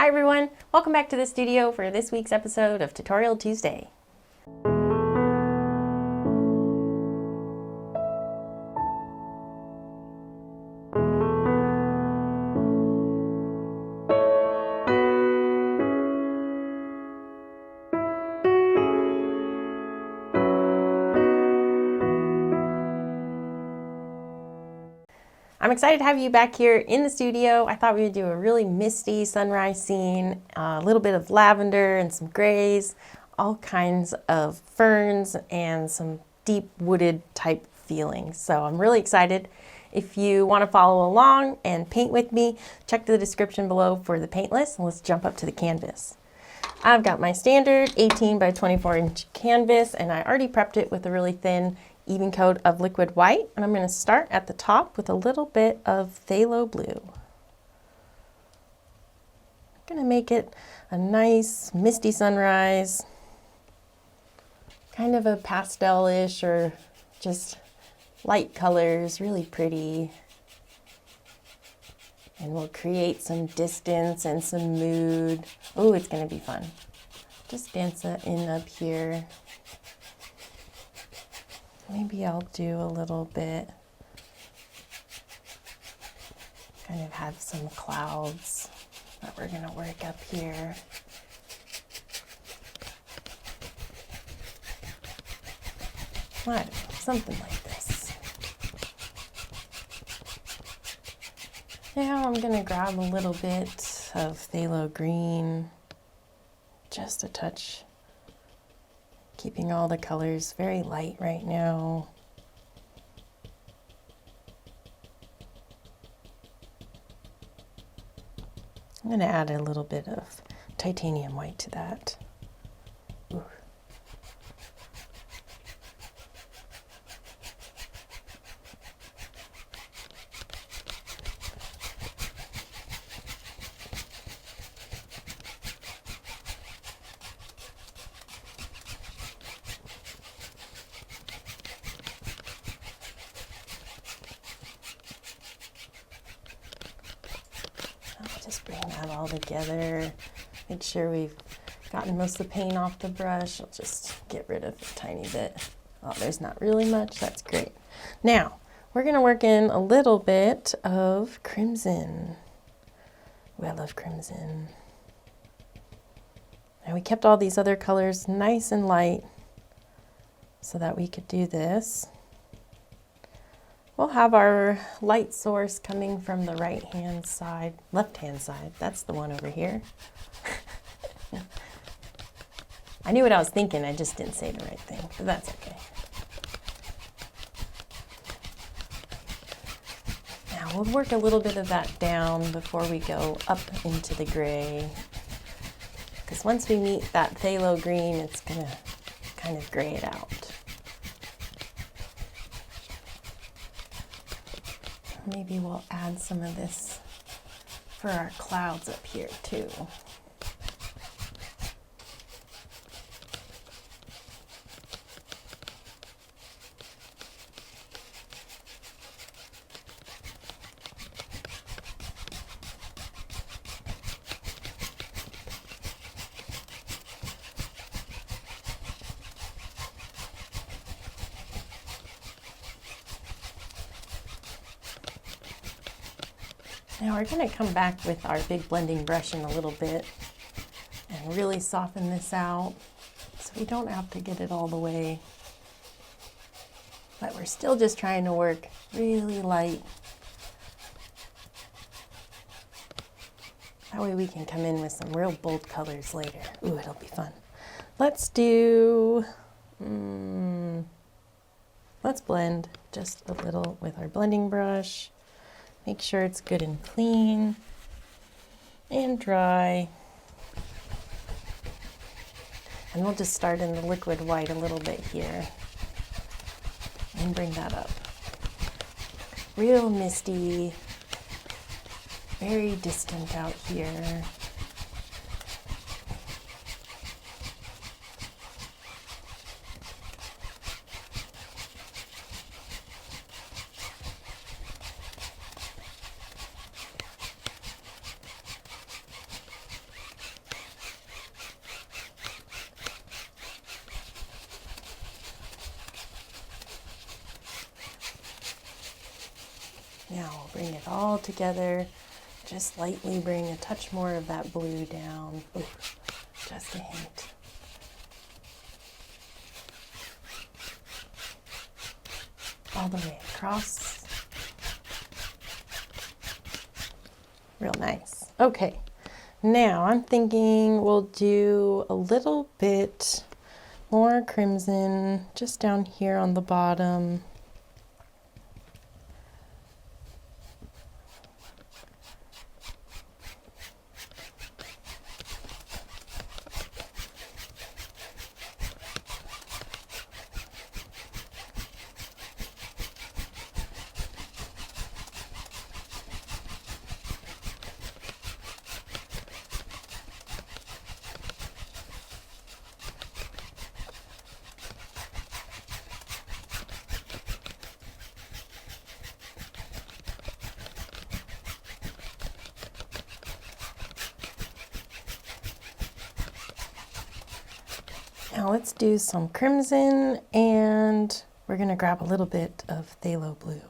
Hi everyone, welcome back to the studio for this week's episode of Tutorial Tuesday. I'm excited to have you back here in the studio. I thought we would do a really misty sunrise scene, a little bit of lavender and some grays, all kinds of ferns and some deep wooded type feelings. So I'm really excited. If you want to follow along and paint with me, check the description below for the paint list and let's jump up to the canvas. I've got my standard 18 by 24 inch canvas and I already prepped it with a really thin even coat of liquid white, and I'm going to start at the top with a little bit of phthalo blue. I'm going to make it a nice misty sunrise, kind of a pastel-ish or just light colors, really pretty. And we'll create some distance and some mood. Oh, it's going to be fun. Just dance it in up here. Maybe I'll do a little bit, kind of have some clouds that we're going to work up here. I don't know, something like this. Now I'm going to grab a little bit of phthalo green, just a touch. Keeping all the colors very light right now. I'm going to add a little bit of titanium white to that. Ooh. Just bring that all together. Make sure we've gotten most of the paint off the brush. I'll just get rid of a tiny bit. Oh, there's not really much. That's great. Now, we're going to work in a little bit of crimson. Ooh, I love crimson. And we kept all these other colors nice and light so that we could do this. We'll have our light source coming from the right-hand side, left-hand side. That's the one over here. I knew what I was thinking, I just didn't say the right thing, but that's okay. Now we'll work a little bit of that down before we go up into the gray. Because once we meet that phthalo green, it's gonna kind of gray it out. Maybe we'll add some of this for our clouds up here too. Now we're going to come back with our big blending brush in a little bit and really soften this out so we don't have to get it all the way. But we're still just trying to work really light. That way we can come in with some real bold colors later. Ooh, it'll be fun. Let's do, let's blend just a little with our blending brush. Make sure it's good and clean and dry. And we'll just start in the liquid white a little bit here and bring that up. Real misty, very distant out here. bring it all together. Just lightly bring a touch more of that blue down. Ooh, just a hint. All the way across. Real nice. Okay, now I'm thinking we'll do a little bit more crimson just down here on the bottom. Now let's do some crimson, and we're going to grab a little bit of phthalo blue.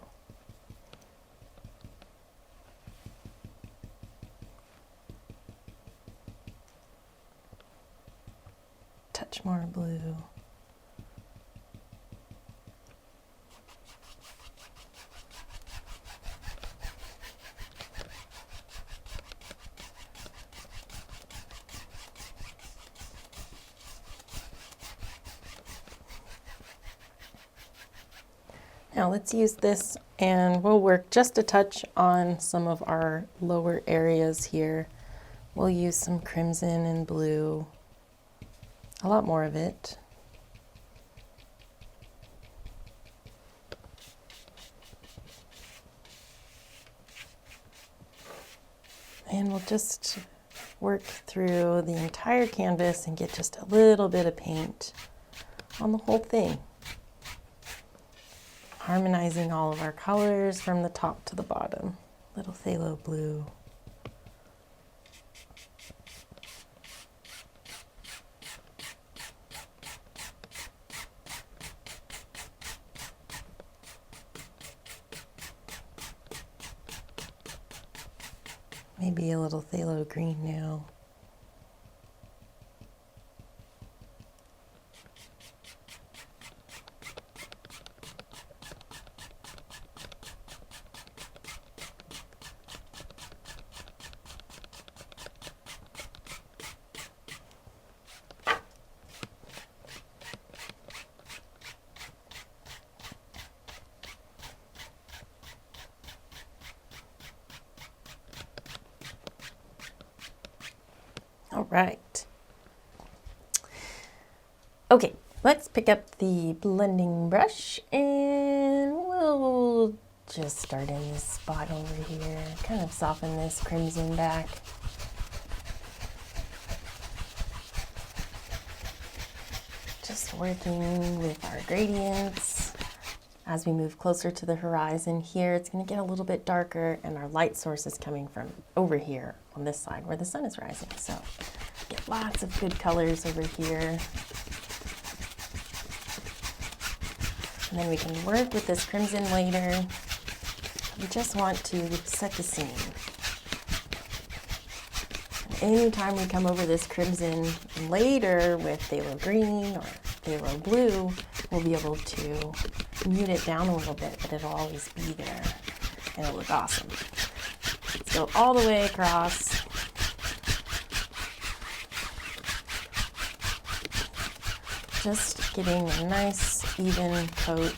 Touch more blue. Now let's use this, and we'll work just a touch on some of our lower areas here. We'll use some crimson and blue, a lot more of it. And we'll just work through the entire canvas and get just a little bit of paint on the whole thing. Harmonizing all of our colors from the top to the bottom. Little phthalo blue. Maybe a little phthalo green now. All right. Okay, let's pick up the blending brush and we'll just start in this spot over here. Kind of soften this crimson back. Just working with our gradients. As we move closer to the horizon here, it's going to get a little bit darker, and our light source is coming from over here on this side where the sun is rising. So get lots of good colors over here. And then we can work with this crimson later. We just want to set the scene. Anytime we come over this crimson later with phthalo green or phthalo blue, we'll be able to mute it down a little bit, but it'll always be there and it'll look awesome. Let's go all the way across. Just getting a nice even coat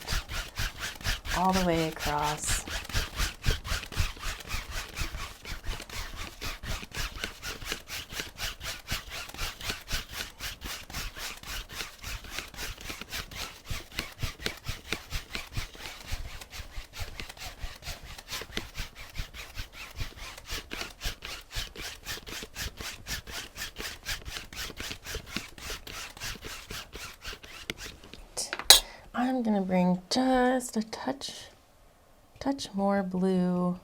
all the way across. I'm gonna bring just a touch more blue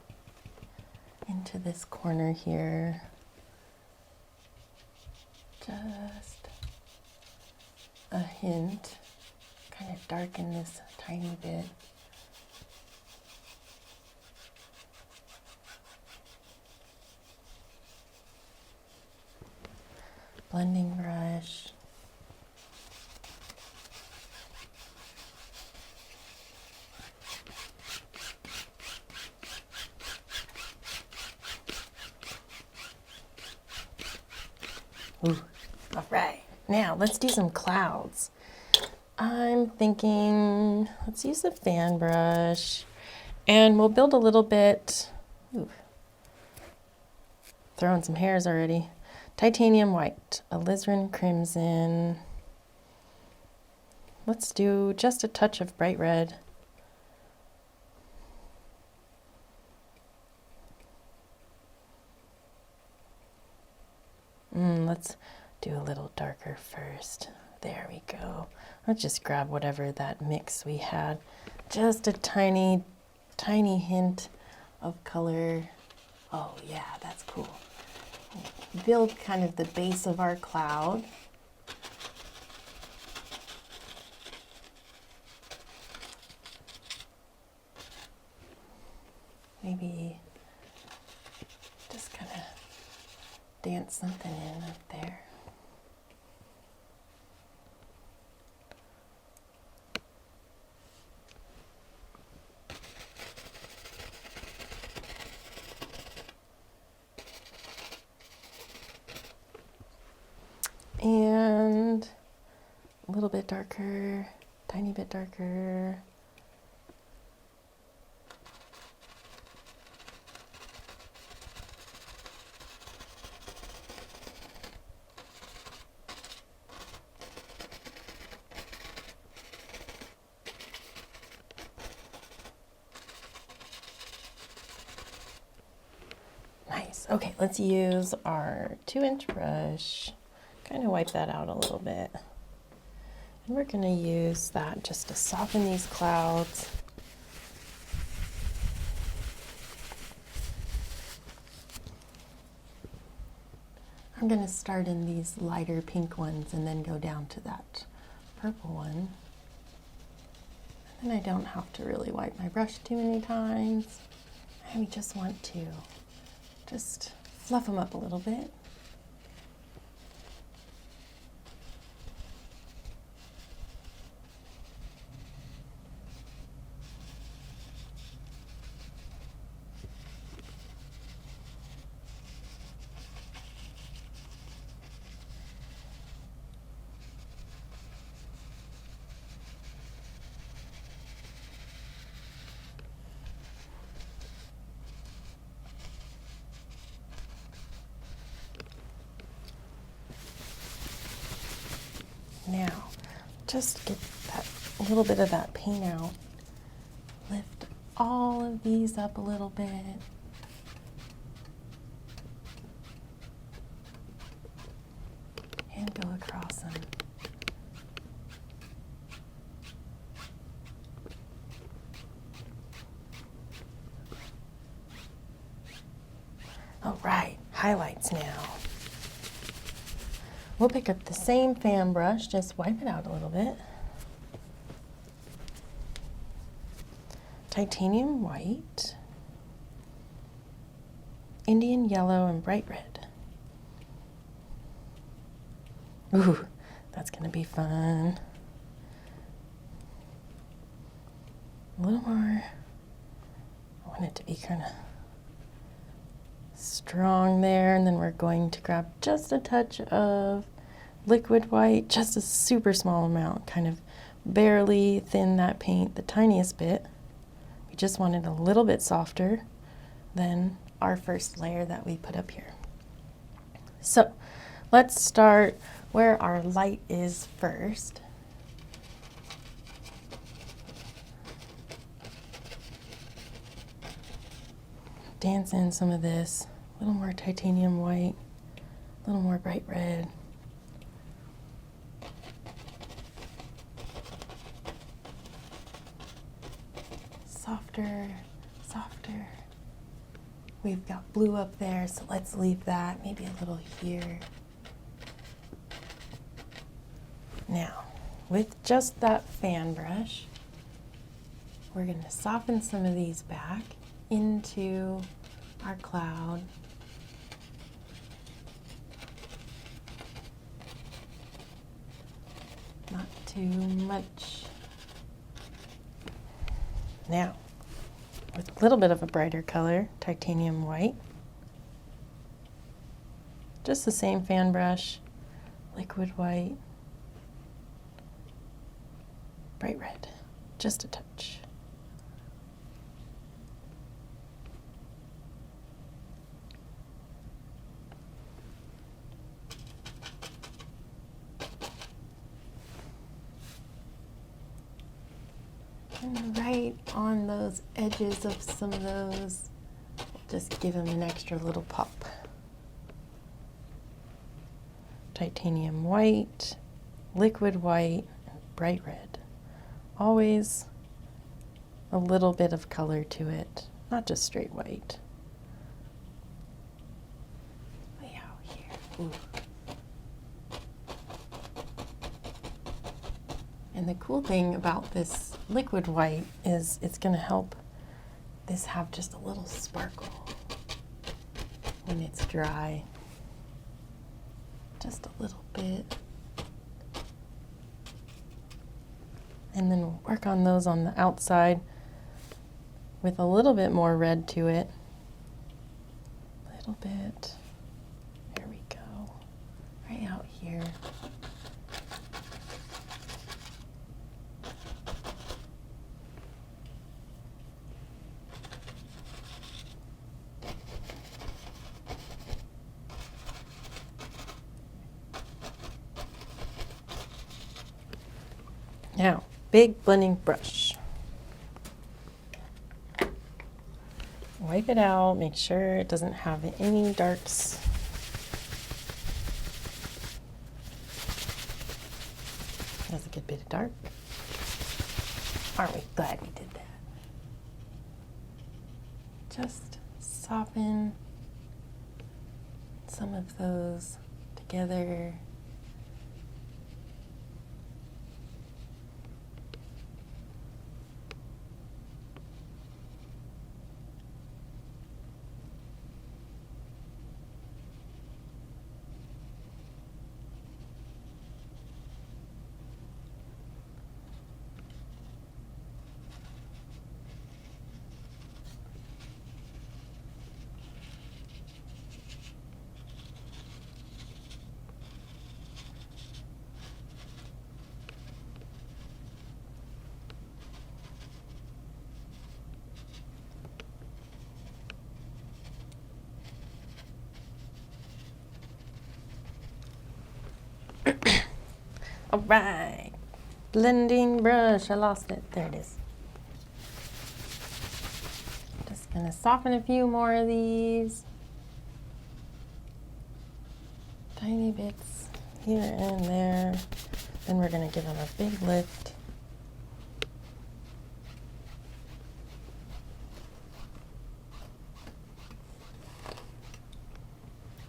into this corner here. Just a hint, kind of darken this a tiny bit. blending brush. Ooh, all right. Now let's do some clouds. I'm thinking, let's use the fan brush and we'll build a little bit. Ooh, throwing some hairs already. Titanium white, alizarin crimson. Let's do just a touch of bright red. Let's do a little darker first. There we go. Let's just grab whatever that mix we had. Just a tiny, tiny hint of color. Oh yeah, that's cool. Build kind of the base of our cloud. Maybe just kind of dance something in up there. And a little bit darker, tiny bit darker. Nice. Okay, let's use our 2-inch brush. Kind of wipe that out a little bit. And we're going to use that just to soften these clouds. I'm going to start in these lighter pink ones and then go down to that purple one. And then I don't have to really wipe my brush too many times. I just want to just fluff them up a little bit. Now, just get that little bit of that paint out. Lift all of these up a little bit. And go across them. All right, highlights now. We'll pick up the same fan brush, just wipe it out a little bit. Titanium white, Indian yellow, and bright red. Ooh, that's gonna be fun. A little more. I want it to be kind of strong there, and then we're going to grab just a touch of liquid white, just a super small amount, kind of barely thin that paint the tiniest bit. We just want it a little bit softer than our first layer that we put up here. So let's start where our light is first. Dance in some of this, a little more titanium white, a little more bright red. Softer, softer. We've got blue up there, so let's leave that, maybe a little here. Now, with just that fan brush, we're going to soften some of these back into our cloud. too much. Now, with a little bit of a brighter color, titanium white. Just the same fan brush, liquid white, bright red, just a touch. And right on those edges of some of those, just give them an extra little pop. Titanium white, liquid white, and bright red. Always a little bit of color to it, not just straight white. Way out here. Ooh. And the cool thing about this liquid white is it's going to help this have just a little sparkle when it's dry. Just a little bit. And then we'll work on those on the outside with a little bit more red to it. A little bit. There we go. Right out here. Now, big blending brush. Wipe it out, make sure it doesn't have any darks. That's a good bit of dark. Aren't we glad we did that? Just soften some of those together. All right, blending brush, I lost it, there it is. Just gonna soften a few more of these. Tiny bits here and there. Then we're gonna give them a big lift.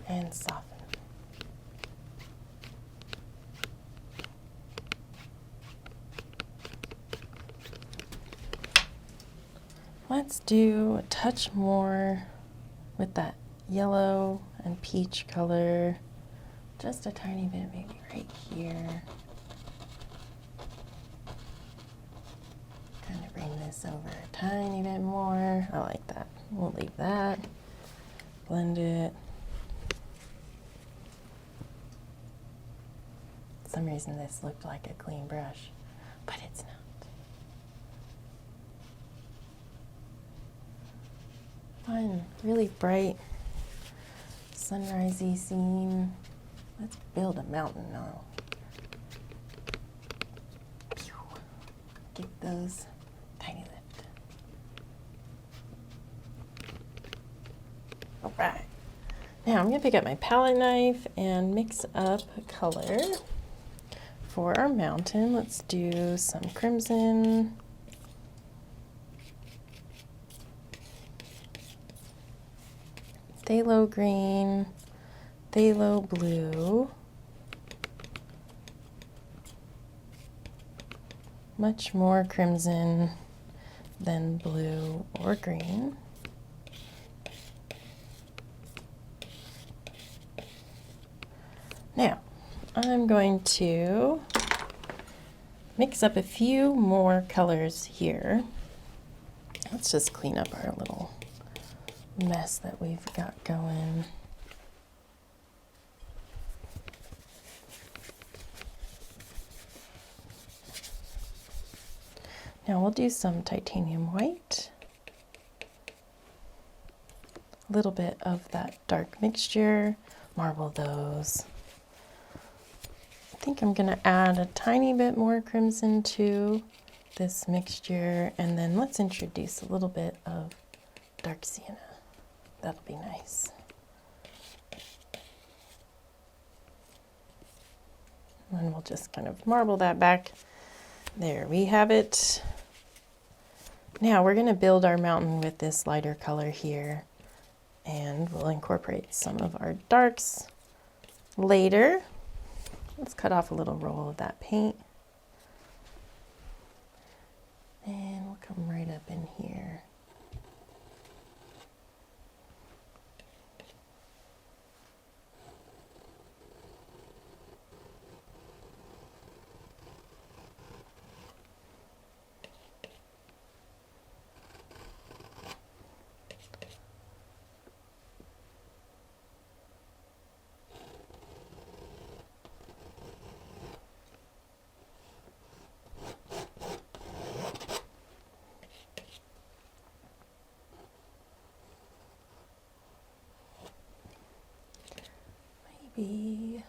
And soften. Let's do a touch more with that yellow and peach color. Just a tiny bit, maybe right here. Kind of bring this over a tiny bit more. I like that. We'll leave that. Blend it. For some reason this looked like a clean brush, but it's not. Fun, really bright, sunrisey scene. Let's build a mountain now. Get those tiny lift. All right. Now I'm gonna pick up my palette knife and mix up a color for our mountain. Let's do some crimson. Phthalo green, phthalo blue, much more crimson than blue or green. Now, I'm going to mix up a few more colors here. Let's just clean up our little mess that we've got going. Now we'll do some titanium white, a little bit of that dark mixture, marble those. I think I'm going to add a tiny bit more crimson to this mixture, and then let's introduce a little bit of dark sienna. That'll be nice. And then we'll just kind of marble that back. There we have it. Now we're going to build our mountain with this lighter color here, and we'll incorporate some of our darks later. Let's cut off a little roll of that paint. And we'll come right up in here. Maybe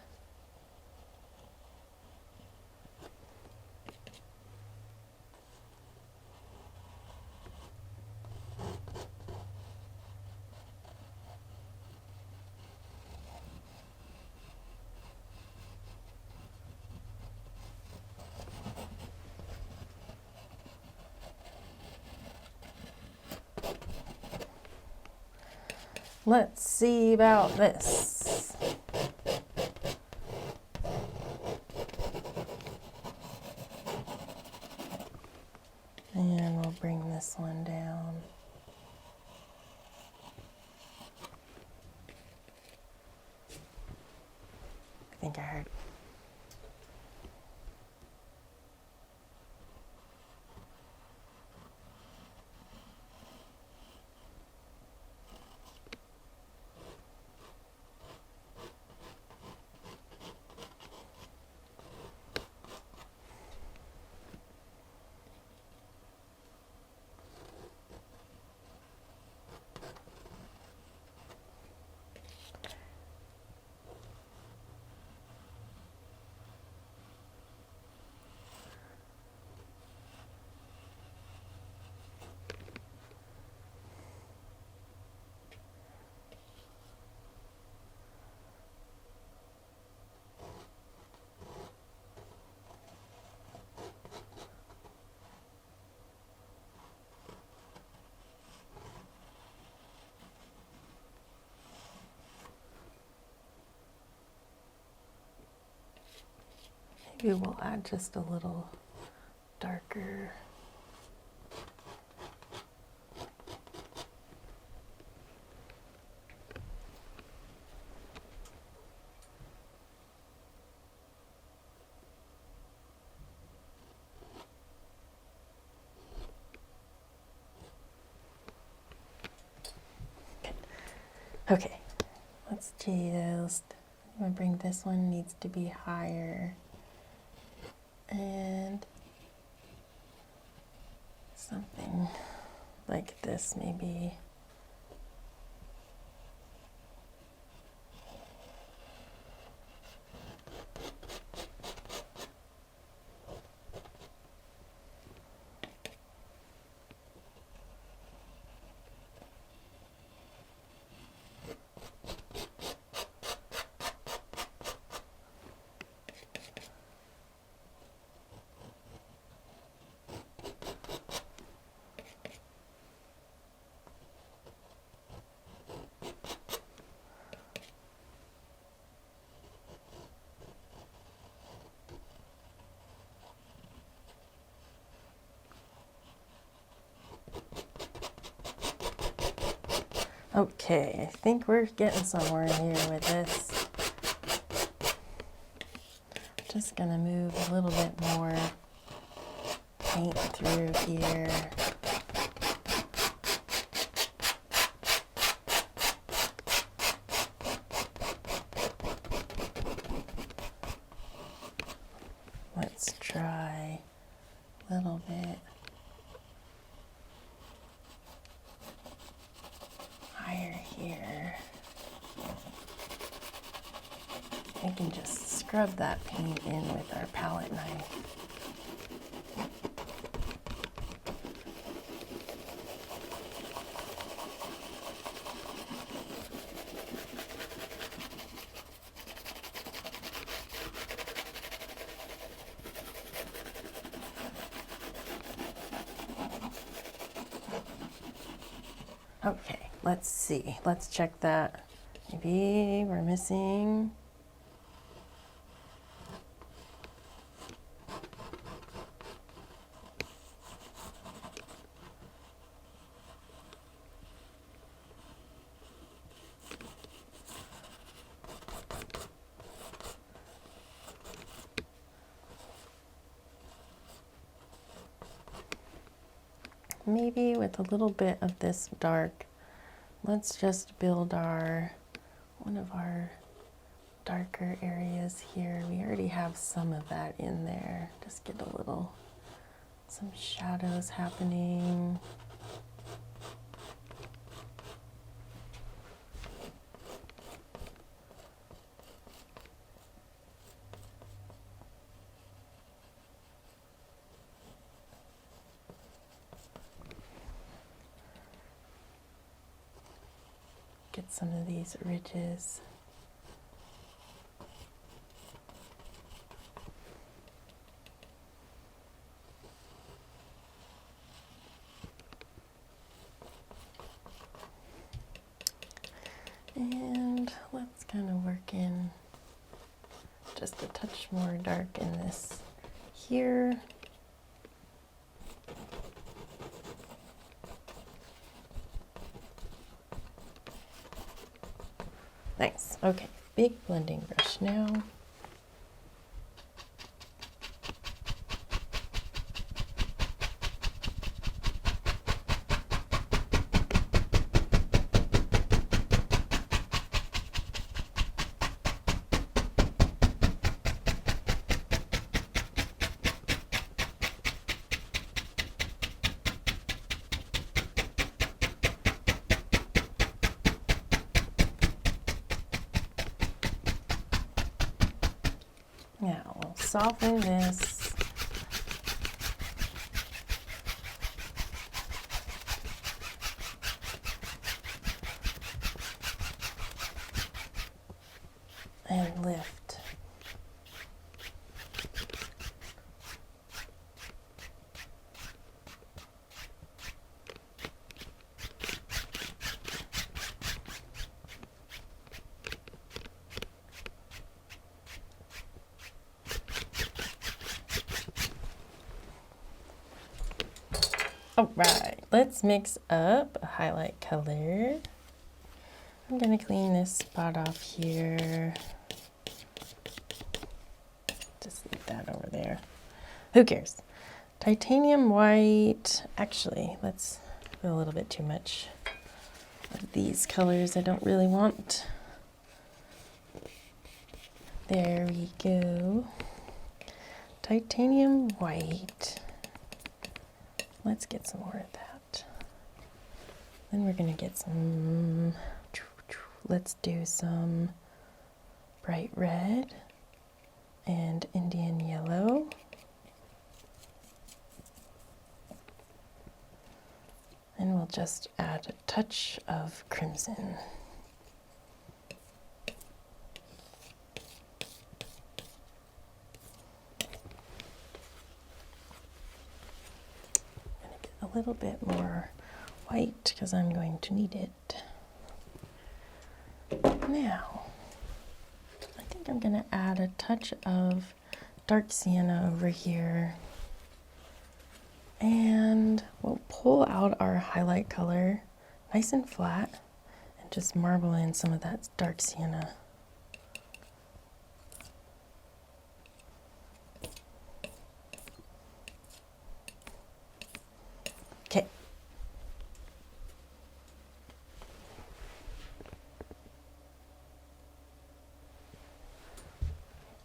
let's see about this. And we'll bring this one down. I think I heard. Maybe we'll add just a little darker. Okay, let's just, I'm gonna bring this one, needs to be higher. And something like this maybe. Okay, I think we're getting somewhere here with this. Just gonna move a little bit more paint through here. Let's try a little bit higher here. We can just scrub that paint in with our palette knife. Okay, let's see. Let's check that. Maybe we're missing. Maybe with a little bit of this dark, let's just build one of our darker areas here. We already have some of that in there. Just get some shadows happening. Get some of these ridges. And let's kind of work in just a touch more dark in this here. Nice. Okay, big blending brush now. Now we'll soften this. And lift. All right, let's mix up a highlight color. I'm gonna clean this spot off here. Just leave that over there. Who cares? Titanium white. Actually, let's put a little bit too much of these colors I don't really want. There we go. Titanium white. Let's get some more of that. Then we're gonna get some, let's do some bright red and Indian yellow. And we'll just add a touch of crimson. A little bit more white because I'm going to need it. Now, I think I'm going to add a touch of dark sienna over here. And we'll pull out our highlight color nice and flat and just marble in some of that dark sienna.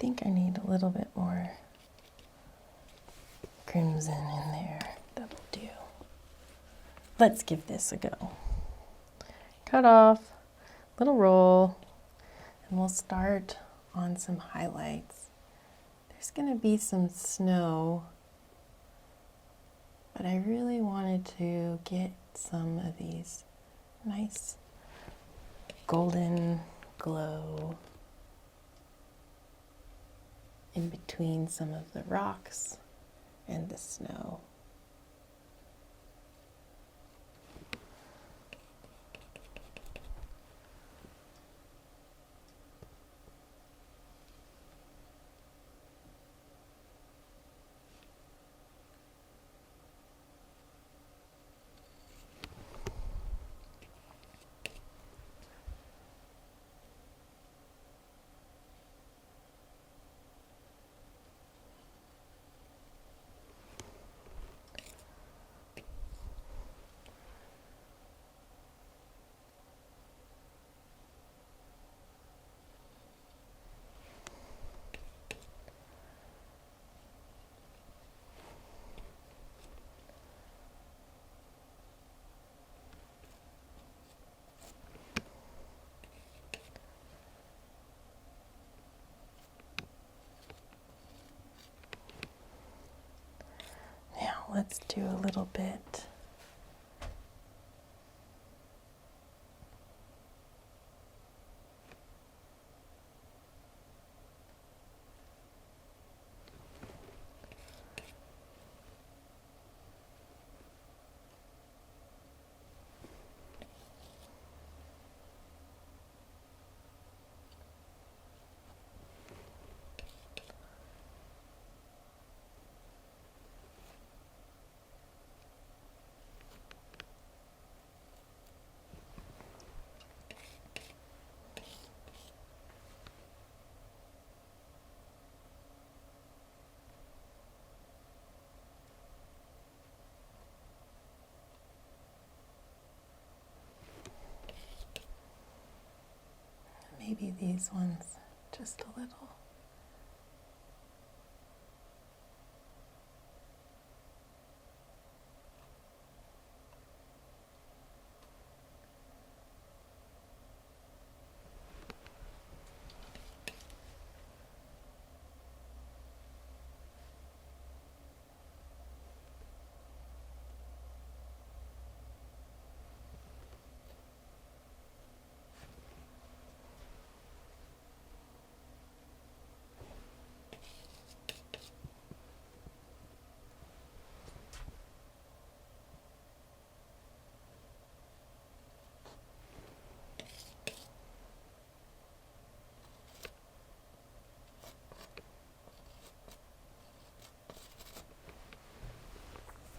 think I need a little bit more crimson in there. That'll do. Let's give this a go. Cut off, little roll, and we'll start on some highlights. There's going to be some snow, but I really wanted to get some of these nice golden glow in between some of the rocks and the snow. Let's do a little bit. Maybe these ones just a little.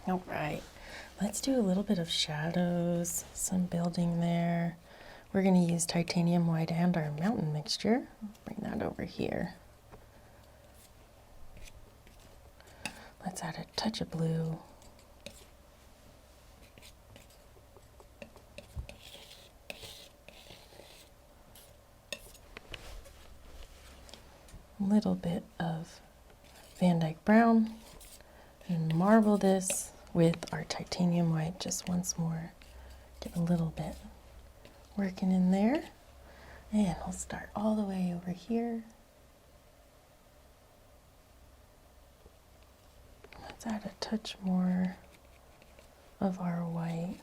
All right, let's do a little bit of shadows, some building there. We're going to use titanium white and our mountain mixture. Bring that over here. Let's add a touch of blue. A little bit of Van Dyke brown. And marble this with our titanium white just once more. Get a little bit working in there. And we'll start all the way over here. Let's add a touch more of our white.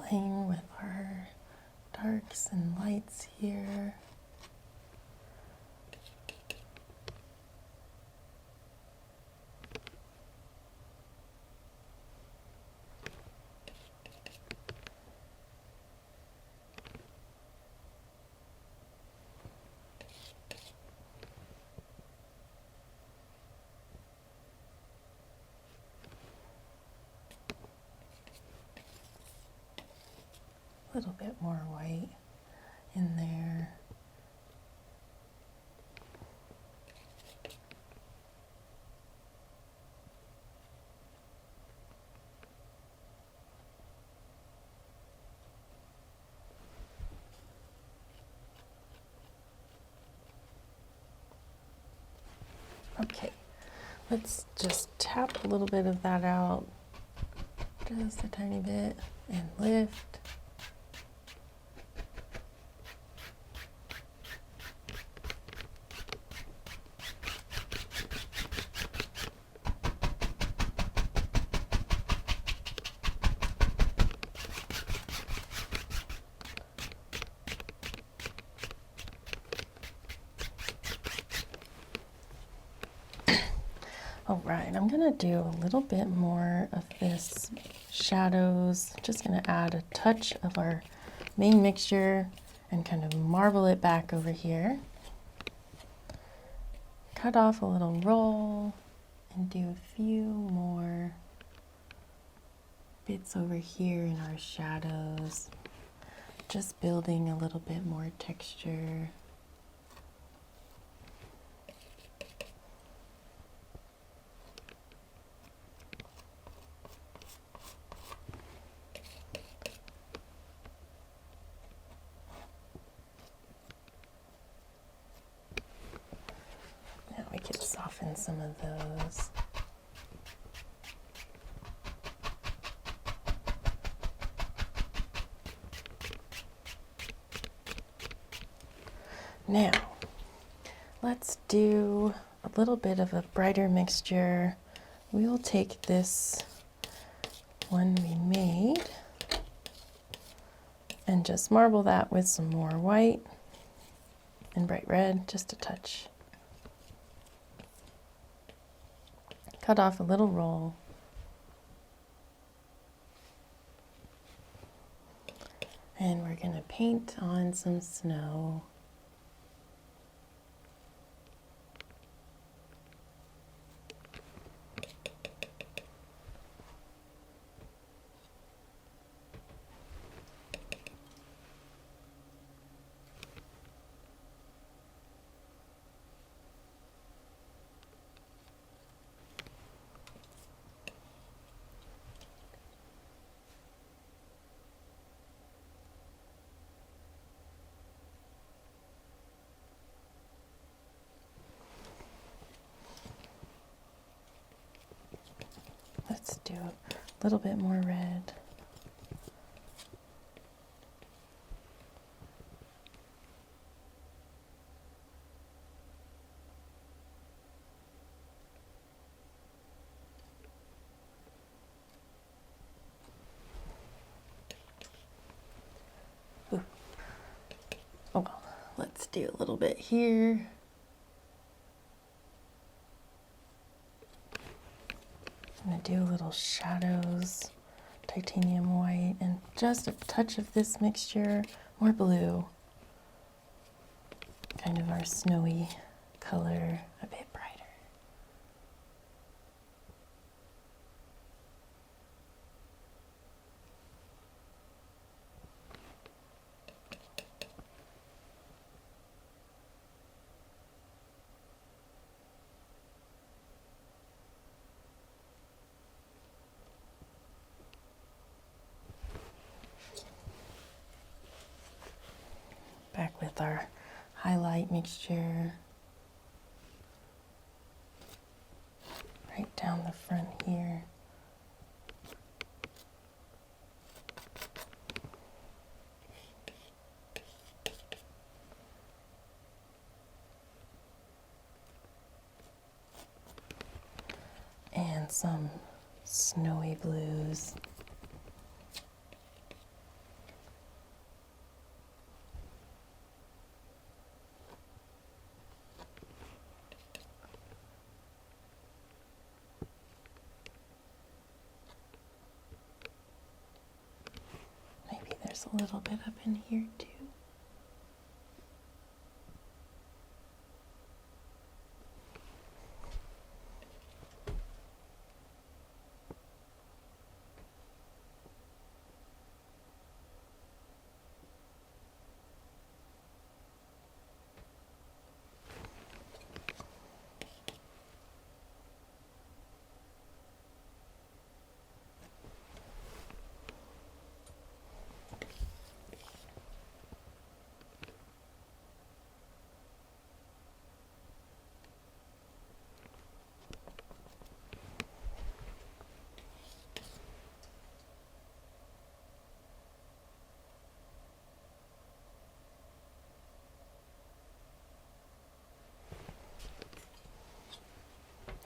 playing with our darks and lights here. A little bit more white in there. Okay, let's just tap a little bit of that out, just a tiny bit, and lift. All right, I'm gonna do a little bit more of this shadows. Just gonna add a touch of our main mixture and kind of marble it back over here. Cut off a little roll and do a few more bits over here in our shadows. Just building a little bit more texture. Now we can soften some of those. Now, let's do a little bit of a brighter mixture. We will take this one we made and just marble that with some more white and bright red, just a touch. Cut off a little roll. And we're gonna paint on some snow. Let's do a little bit more red. Ooh. Oh well, let's do a little bit here. I'm going to do little shadows, titanium white, and just a touch of this mixture, more blue. Kind of our snowy color, a bit brighter. Back with our highlight mixture. Right down the front here. And some snowy blues. a little bit up in here too.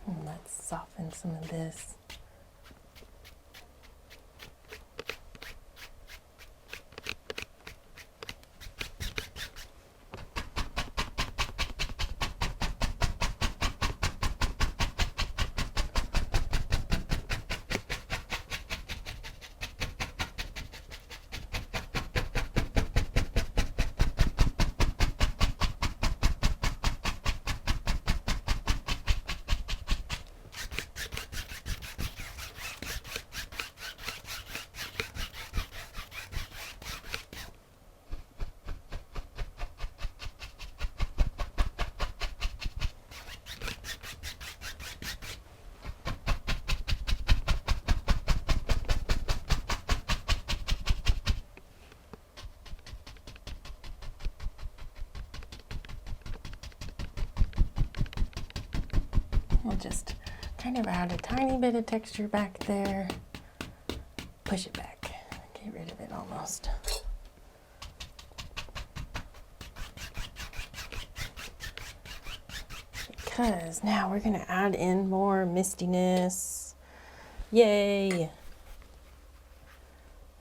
And let's soften some of this. We'll just kind of add a tiny bit of texture back there. Push it back. Get rid of it almost. Because now we're going to add in more mistiness. Yay!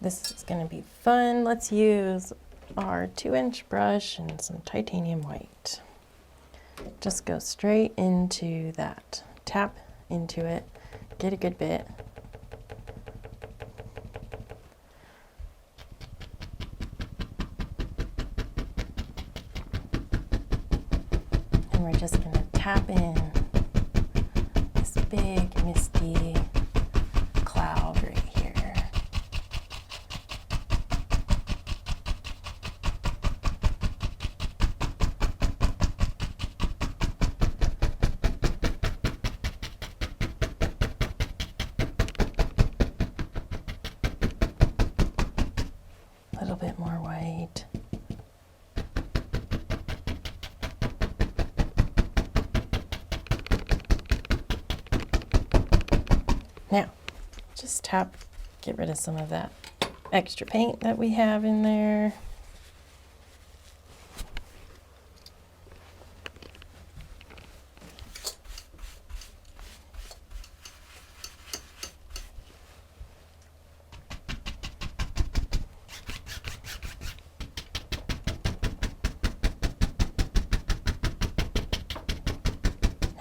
This is going to be fun. Let's use our 2-inch brush and some titanium white. Just go straight into that. Tap into it. Get a good bit. And we're just going to tap in this big misty cloud right here. A little bit more white. Now, just tap, get rid of some of that extra paint that we have in there.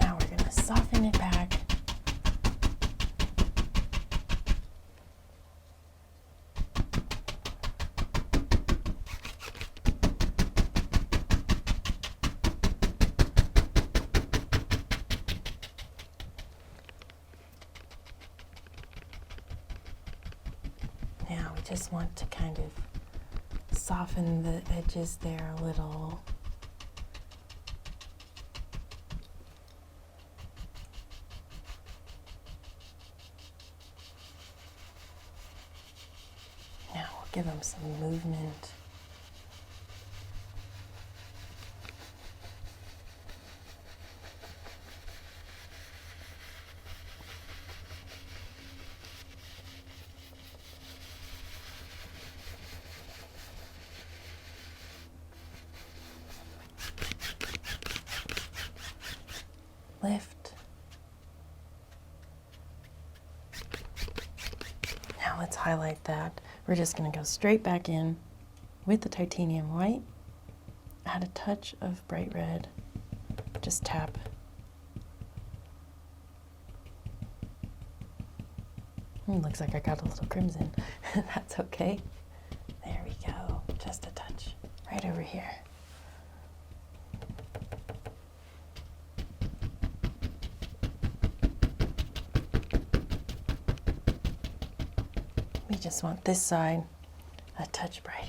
Now we're going to soften it back. Now we just want to kind of soften the edges there a little. Now we'll give them some movement. Lift. Now let's highlight that. We're just going to go straight back in with the titanium white. Add a touch of bright red. Just tap. Looks like I got a little crimson. That's okay. There we go. right over here. We just want this side a touch brighter.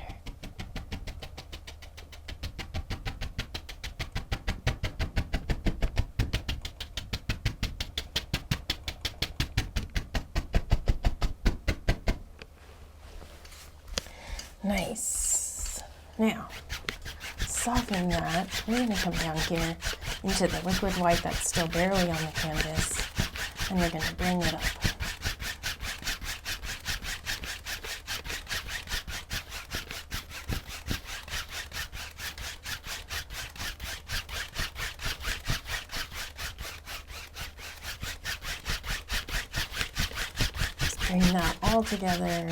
Nice. Now, softening that, we're going to come down here into the liquid white that's still barely on the canvas, and we're going to bring it up. Just bring that all together.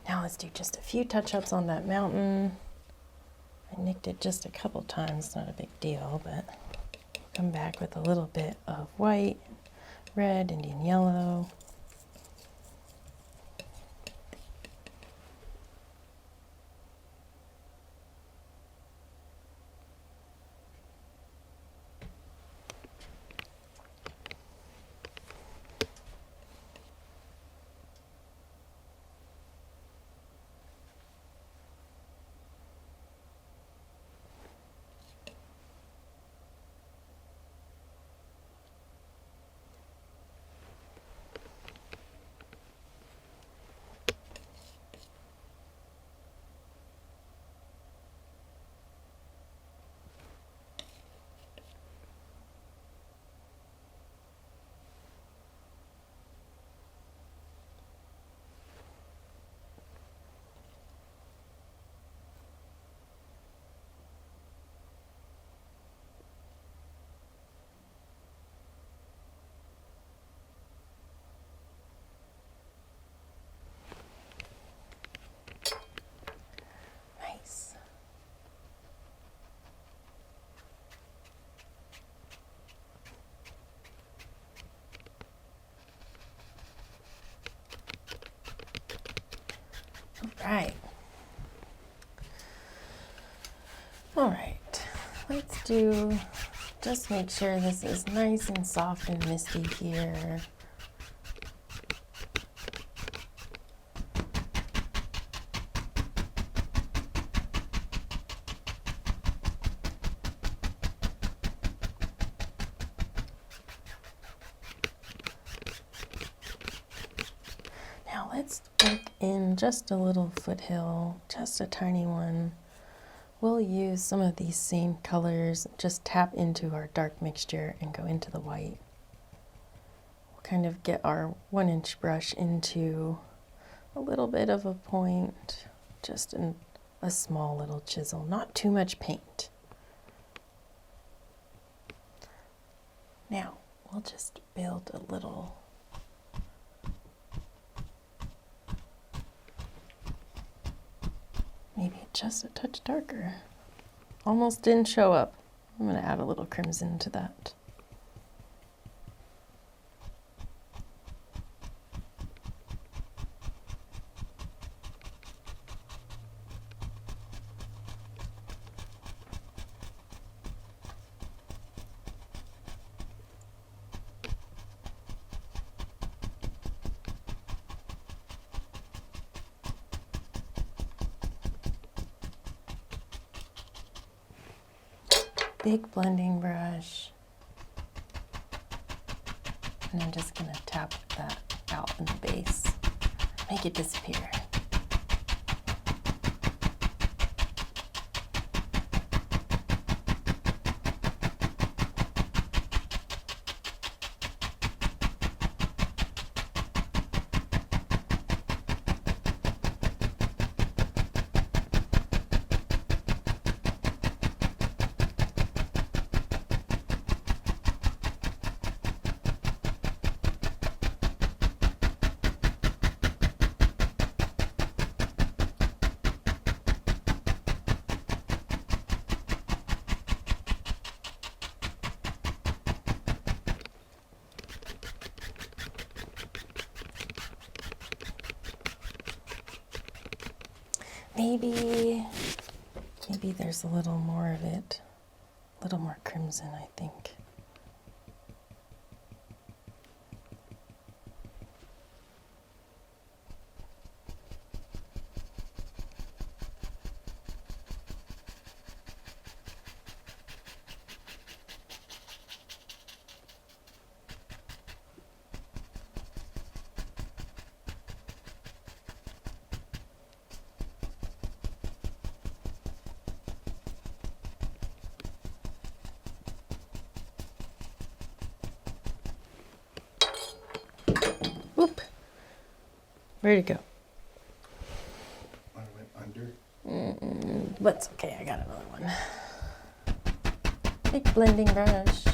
Now let's do just a few touch-ups on that mountain. I nicked it just a couple times, not a big deal, but come back with a little bit of white, red, Indian yellow. Right. All right, let's do, just make sure this is nice and soft and misty here. Let's work in just a little foothill, just a tiny one. We'll use some of these same colors, just tap into our dark mixture and go into the white. We'll kind of get our 1-inch brush into a little bit of a point, just in a small little chisel, not too much paint. Now, we'll just build a little maybe just a touch darker. Almost didn't show up. I'm going to add a little crimson to that. Big blending brush, and I'm just going to tap that out in the base, make it disappear. Maybe there's a little more of it, a little more crimson, I think. Whoop. Where'd it go? Might have went under. But it's okay, I got another one. Big blending brush.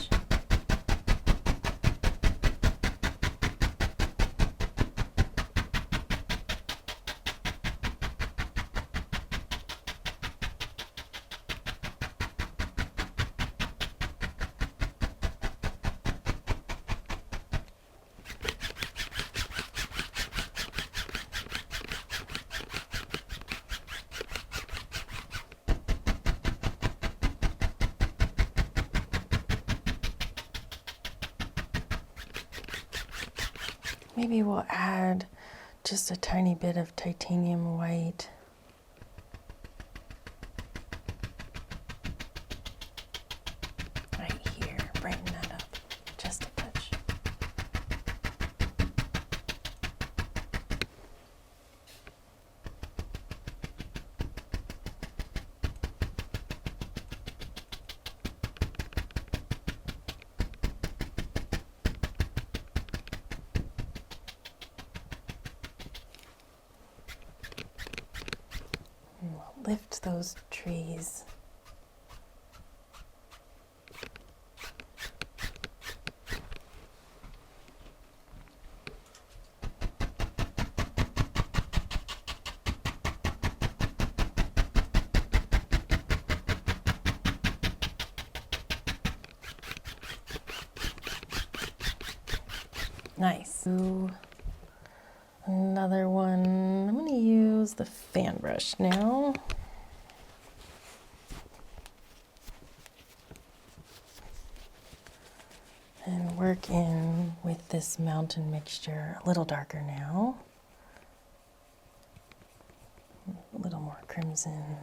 Maybe we'll add just a tiny bit of titanium white. Right here, brighten that up just a touch. Lift those trees. Nice. Ooh. Another one. I'm going to use the fan brush now. And work in with this mountain mixture a little darker now. A little more crimson.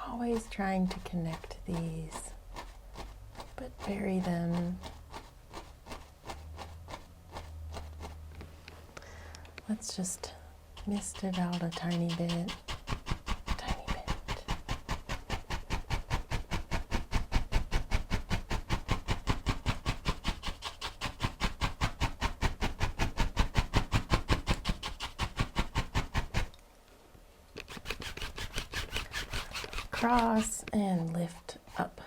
Always trying to connect these, but bury them. Let's just mist it out a tiny bit. Tiny bit. Cross and lift up.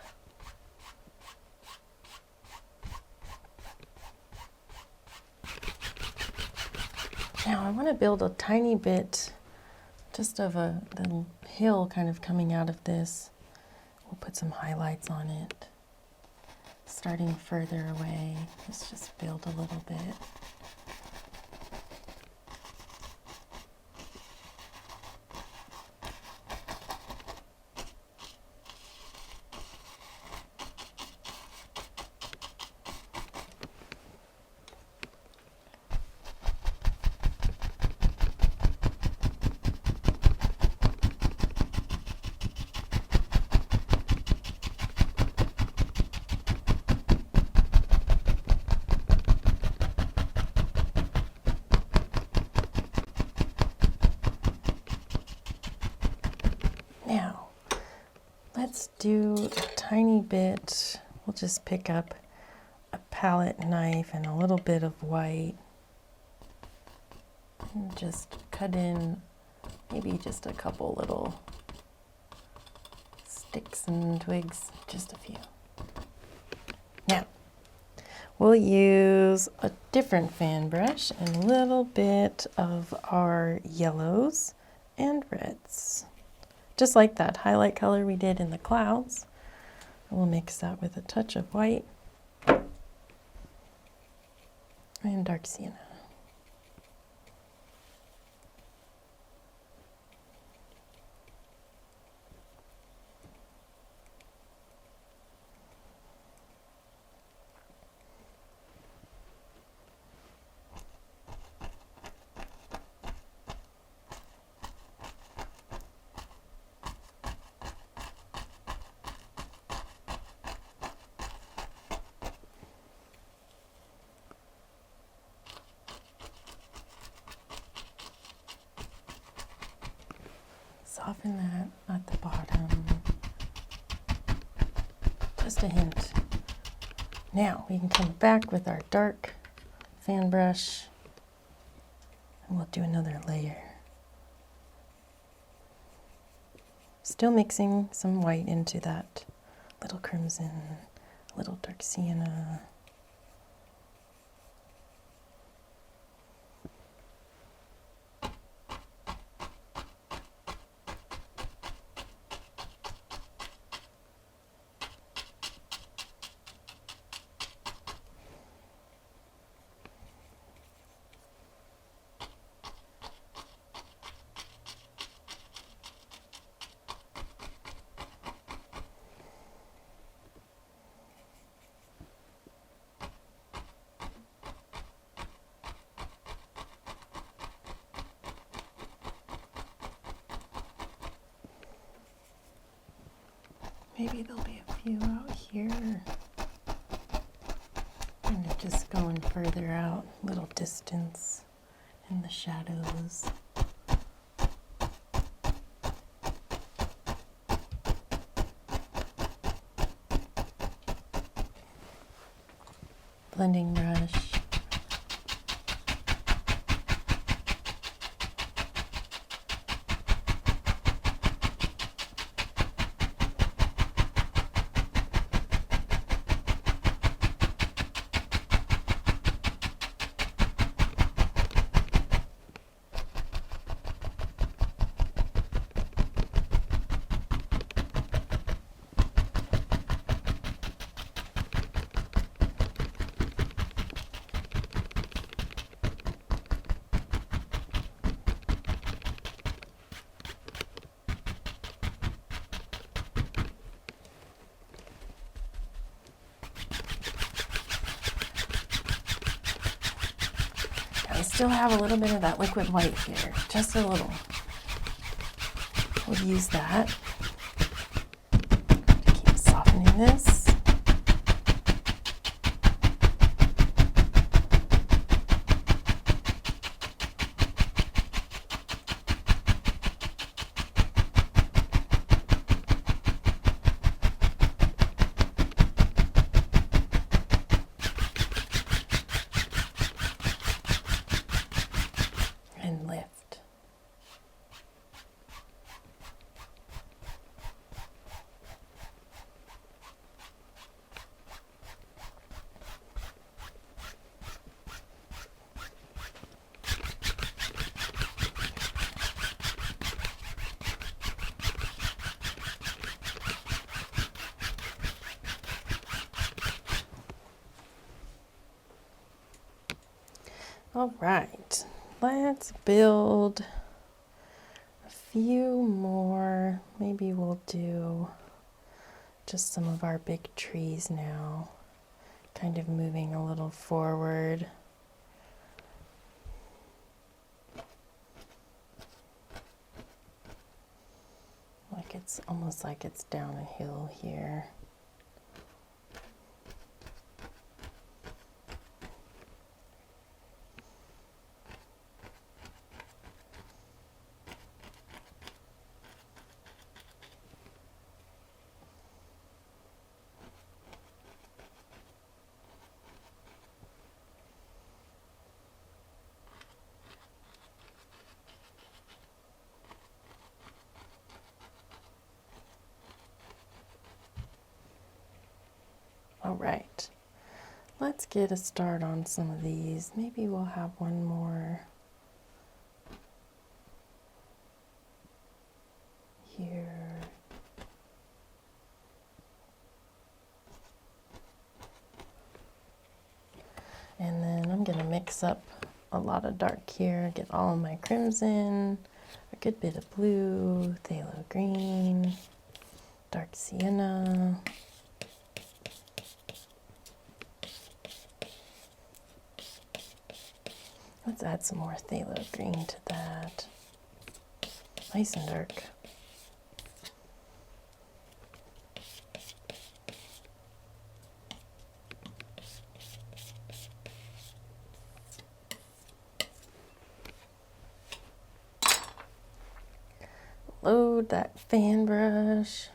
Now I want to build a tiny bit just of a little hill kind of coming out of this. We'll put some highlights on it. Starting further away, let's just build a little bit. Now, let's do a tiny bit. We'll just pick up a palette knife and a little bit of white. And just cut in maybe just a couple little sticks and twigs, just a few. Now, we'll use a different fan brush and a little bit of our yellows and reds. Just like that highlight color we did in the clouds. We'll mix that with a touch of white and dark sienna. Soften that at the bottom, just a hint. Now we can come back with our dark fan brush and we'll do another layer. Still mixing some white into that little crimson, little dark sienna. Maybe there'll be a few out here. And they're just going further out, little distance in the shadows. Blending brush. Still have a little bit of that liquid white here, just a little. We'll use that to keep softening this. All right, let's build a few more. Maybe we'll do just some of our big trees now, kind of moving a little forward. Like it's almost like it's down a hill here. All right, let's get a start on some of these. Maybe we'll have one more here. And then I'm gonna mix up a lot of dark here, get all of my crimson, a good bit of blue, phthalo green, dark sienna. Let's add some more phthalo green to that. Nice and dark. Load that fan brush.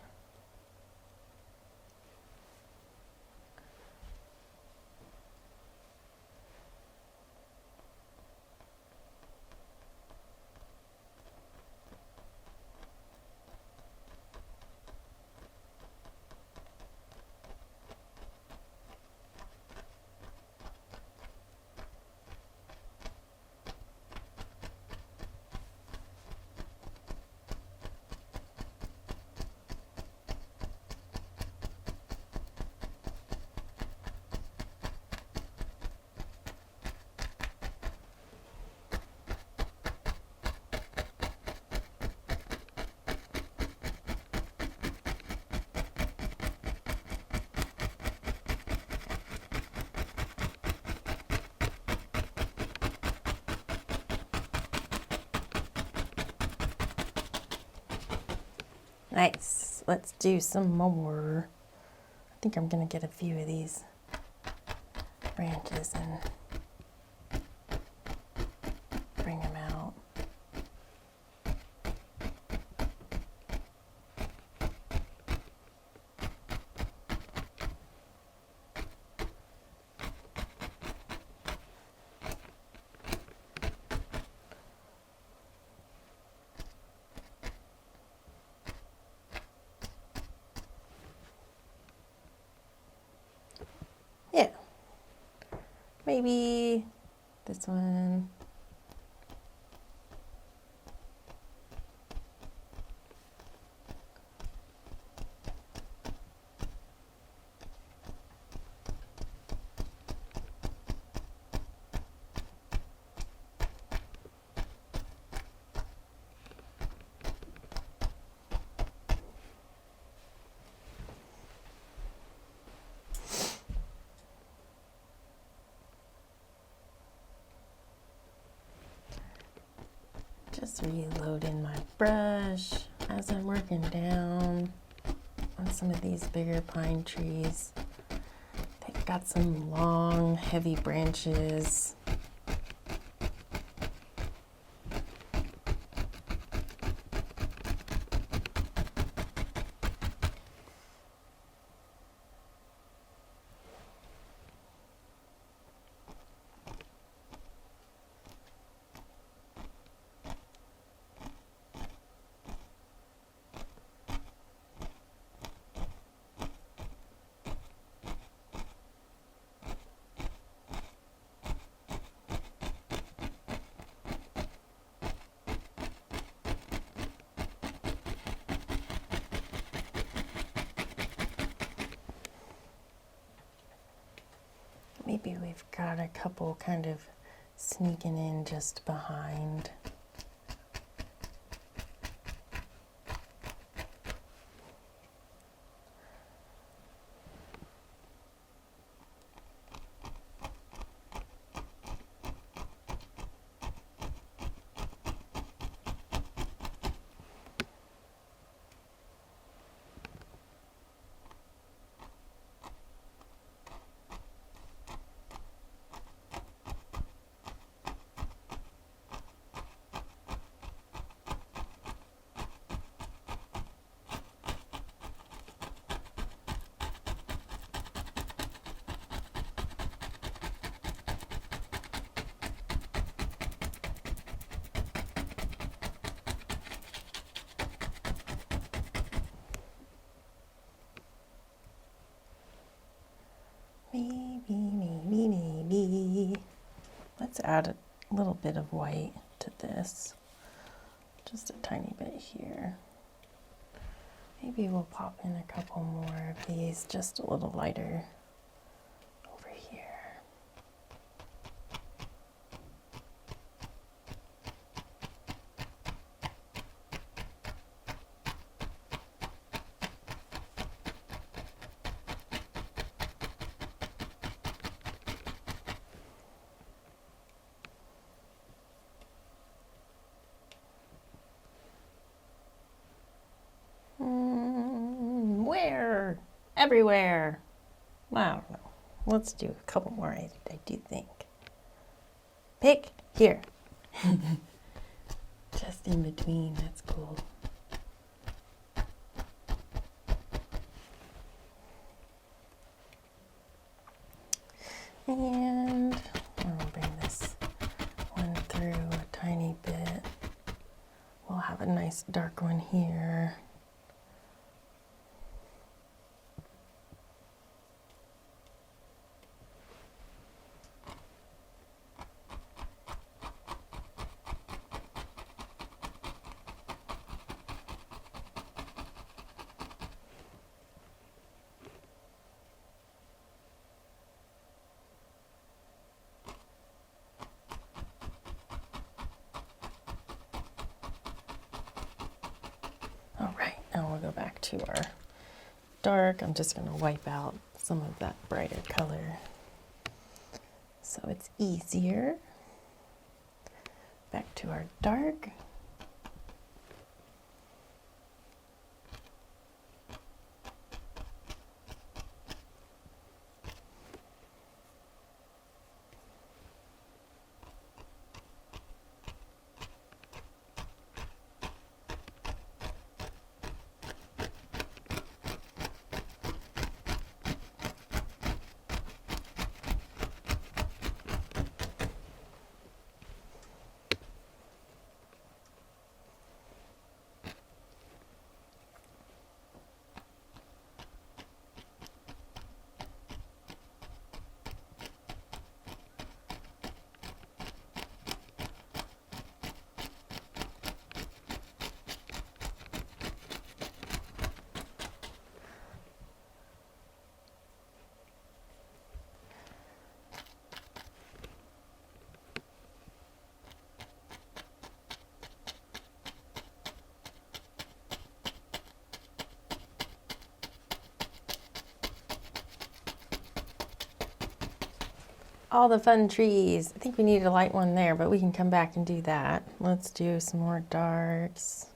Nice. Let's do some more. I think I'm gonna get a few of these branches and bring them out. Yeah, maybe this one. Just reloading my brush as I'm working down on some of these bigger pine trees. They've got some long, heavy branches. Maybe we've got a couple kind of sneaking in just behind. Let's add a little bit of white to this. Just a tiny bit here. Maybe we'll pop in a couple more of these, just a little lighter over here. Where? Everywhere. I don't know. Let's do a couple more, I do think. Pick here. Just in between, that's cool. And I'll bring this one through a tiny bit. We'll have a nice dark one here. All right, now we'll go back to our dark. I'm just going to wipe out some of that brighter color so it's easier. Back to our dark. All the fun trees. I think we need a light one there, but we can come back and do that. Let's do some more darks.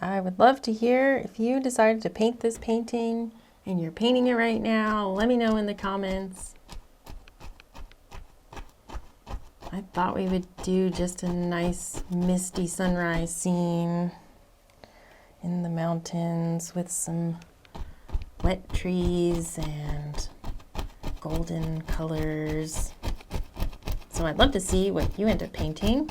I would love to hear if you decided to paint this painting and you're painting it right now. Let me know in the comments. I thought we would do just a nice misty sunrise scene in the mountains with some wet trees and golden colors. So I'd love to see what you end up painting.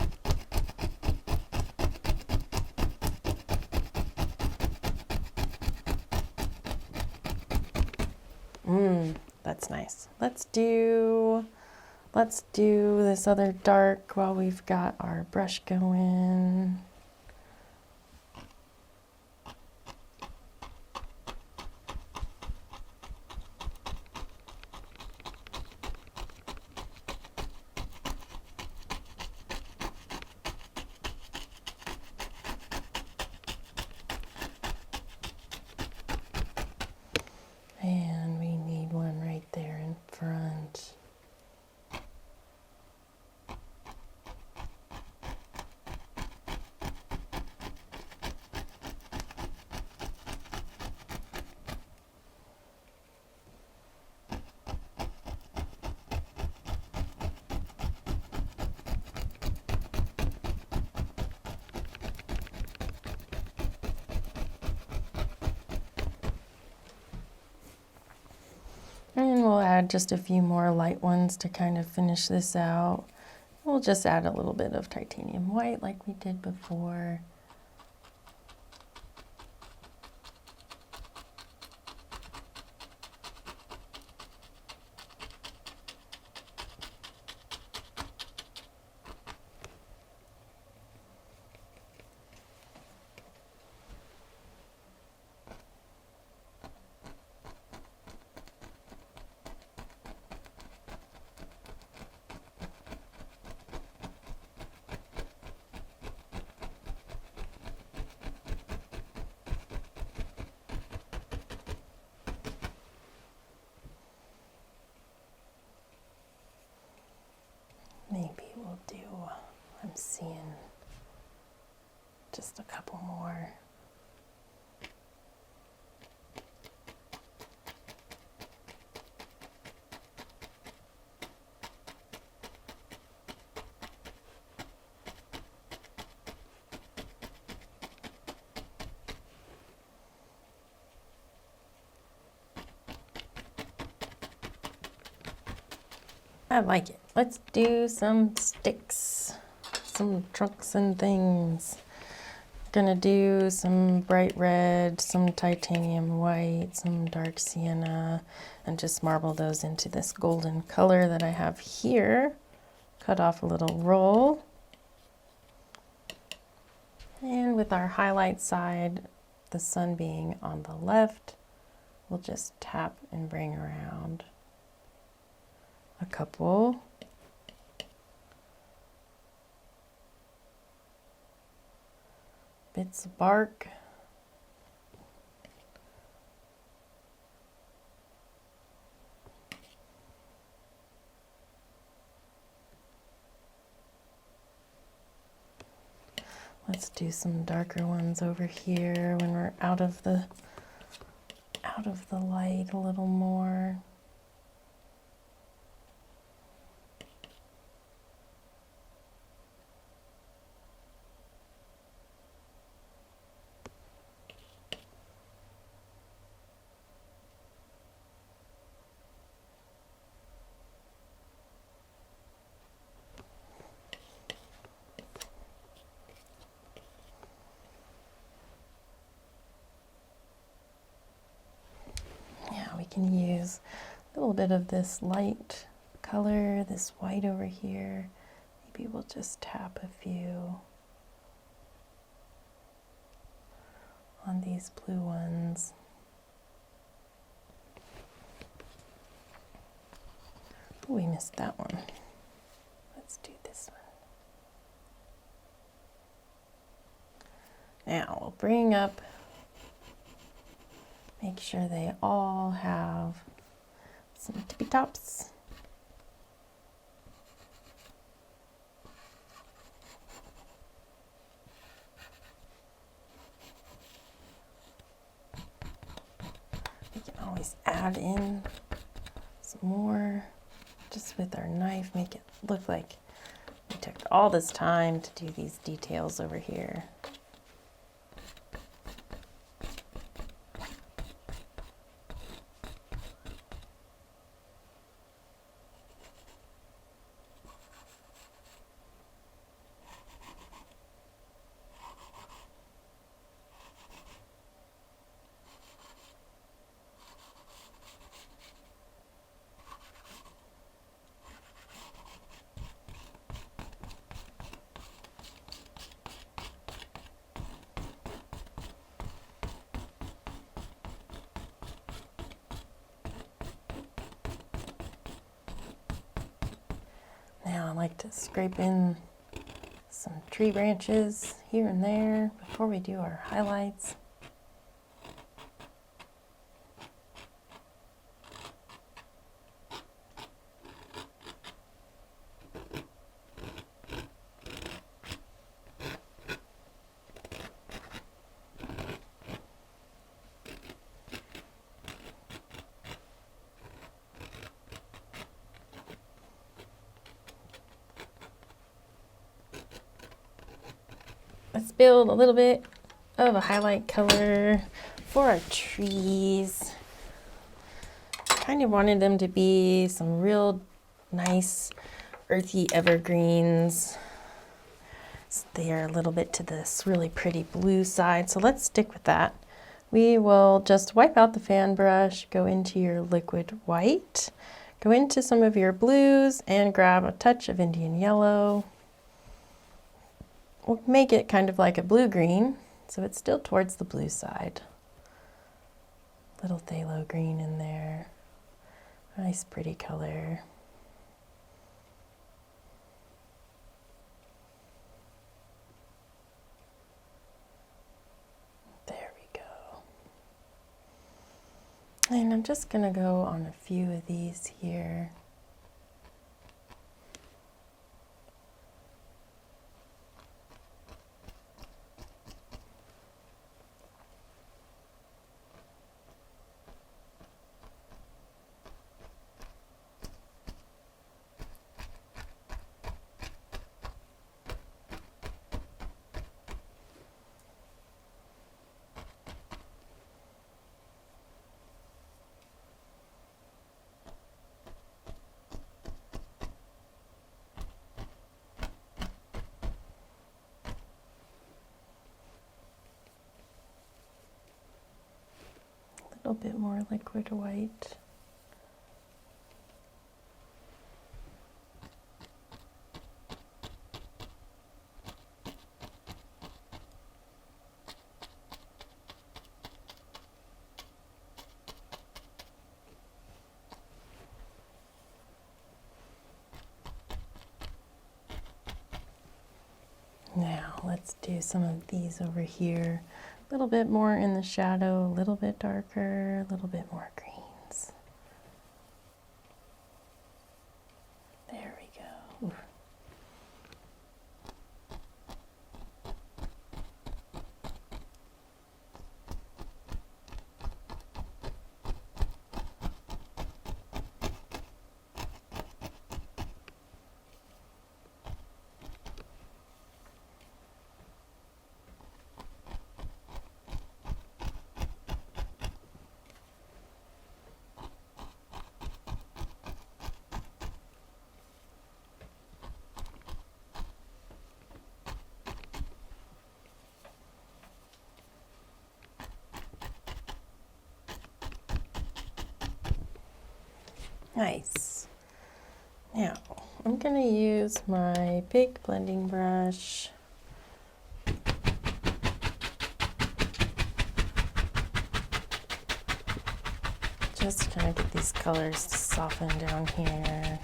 That's nice. Let's do this other dark while we've got our brush going. And we need one right there in front. And we'll add just a few more light ones to kind of finish this out. We'll just add a little bit of titanium white like we did before. I'm seeing just a couple more. I like it. Let's do some sticks, some trunks and things. Gonna do some bright red, some titanium white, some dark sienna, and just marble those into this golden color that I have here. Cut off a little roll. And with our highlight side, the sun being on the left, we'll just tap and bring around a couple. Bits of bark. Let's do some darker ones over here when we're out of the light a little more. We can use a little bit of this light color, this white over here. Maybe we'll just tap a few on these blue ones. Oh, we missed that one. Let's do this one. Now we'll bring up, make sure they all have some tippy tops. We can always add in some more just with our knife, make it look like we took all this time to do these details over here. Now I like to scrape in some tree branches here and there before we do our highlights. Let's build a little bit of a highlight color for our trees. Kind of wanted them to be some real nice earthy evergreens. So they are a little bit to this really pretty blue side, so let's stick with that. We will just wipe out the fan brush, go into your liquid white, go into some of your blues and grab a touch of Indian yellow. We'll make it kind of like a blue-green, so it's still towards the blue side. Little phthalo green in there. Nice pretty color. There we go. And I'm just gonna go on a few of these here. A little bit more liquid white. Now let's do some of these over here. A little bit more in the shadow, a little bit darker, a little bit more greens. There we go. Ooh. Nice. Now, I'm going to use my big blending brush. Just kind of get these colors to soften down here.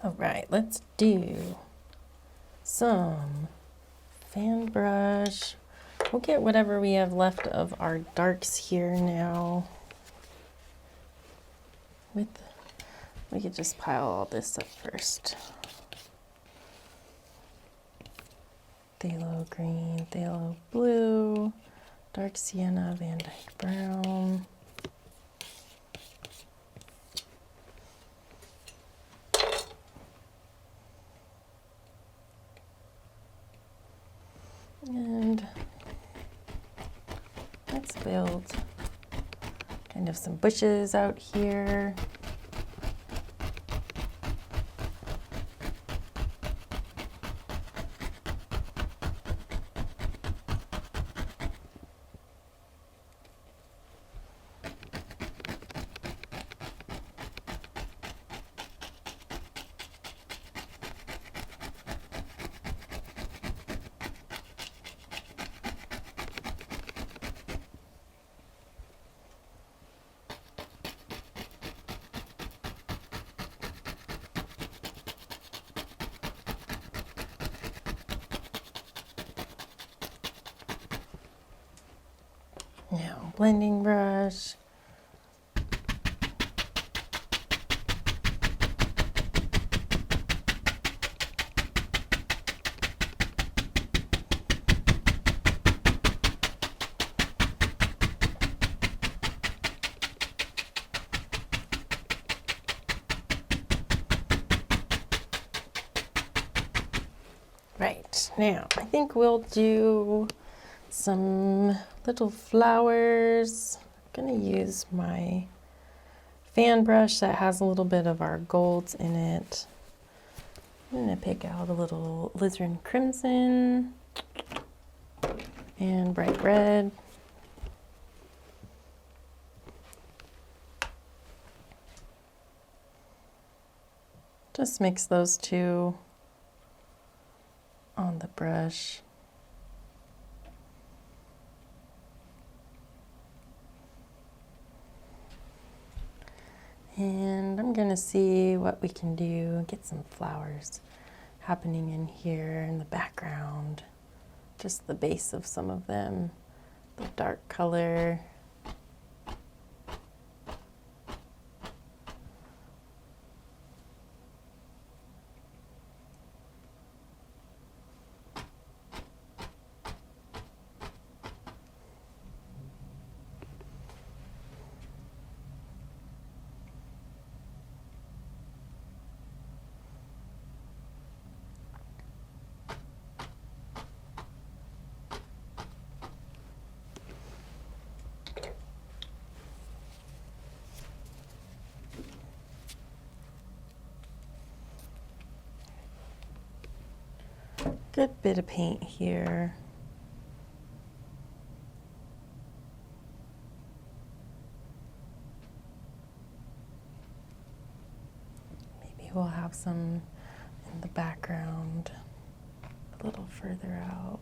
All right, let's do some fan brush. We'll get whatever we have left of our darks here now. We could just pile all this up first. Phthalo green, phthalo blue, dark sienna, Van Dyke brown. And let's build kind of some bushes out here. Now, blending brush. Right, now I think we'll do some little flowers. I'm gonna use my fan brush that has a little bit of our golds in it. I'm gonna pick out a little alizarin crimson and bright red. Just mix those two on the brush. And I'm gonna see what we can do, get some flowers happening in here in the background. Just the base of some of them, the dark color. Good bit of paint here. Maybe we'll have some in the background a little further out.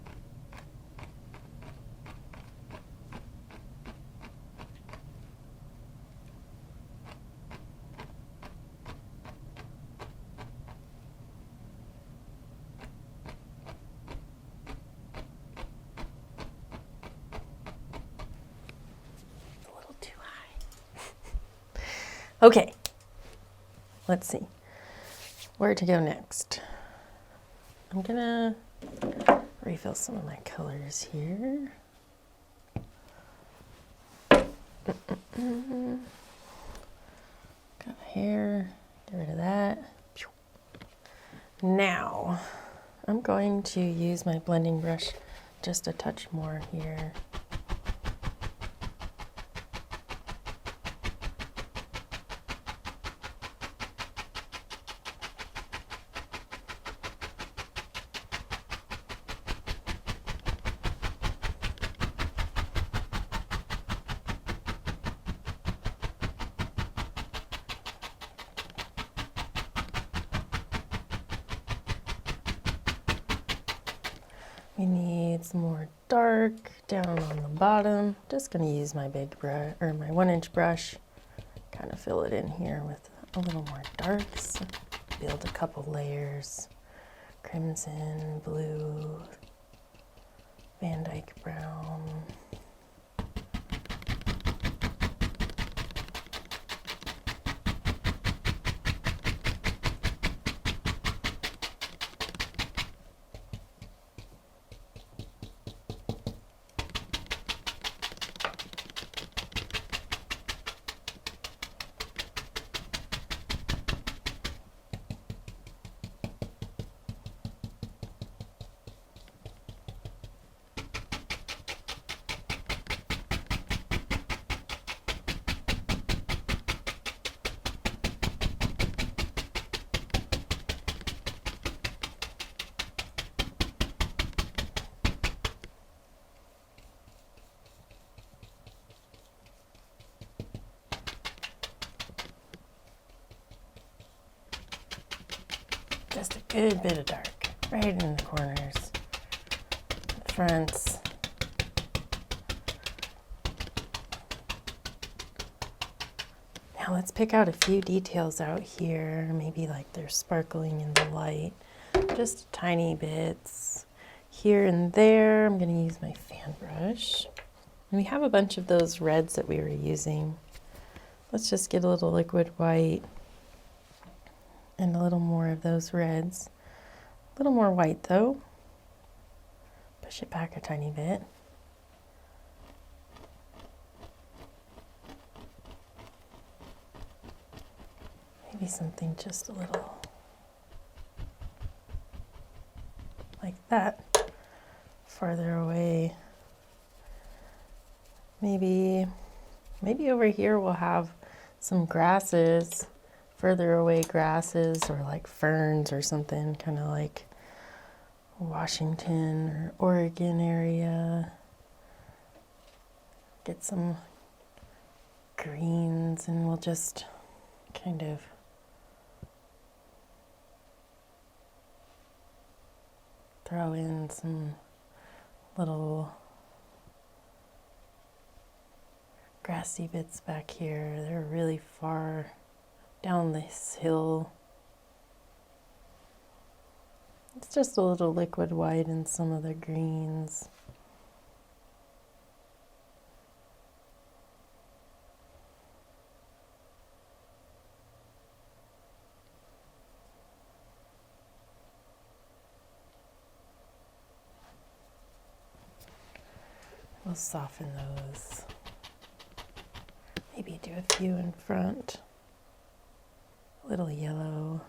Okay, let's see where to go next. I'm gonna refill some of my colors here. Got hair, get rid of that. Now, I'm going to use my blending brush just a touch more here. We need some more dark down on the bottom. Just gonna use my big brush, or my 1-inch brush, kind of fill it in here with a little more darks. Build a couple layers. Crimson, blue, Dyke brown. Just a good bit of dark, right in the corners, the fronts. Now let's pick out a few details out here, maybe like they're sparkling in the light, just tiny bits. Here and there, I'm gonna use my fan brush. And we have a bunch of those reds that we were using. Let's just get a little liquid white and a little more of those reds. A little more white though. Push it back a tiny bit. Maybe something just a little like that, farther away. Maybe over here we'll have some grasses, further away grasses, or like ferns or something, kind of like Washington or Oregon area. Get some greens and we'll just kind of throw in some little grassy bits back here. They're really far down this hill. It's just a little liquid white and some of the greens. We'll soften those. Maybe do a few in front. A little yellow.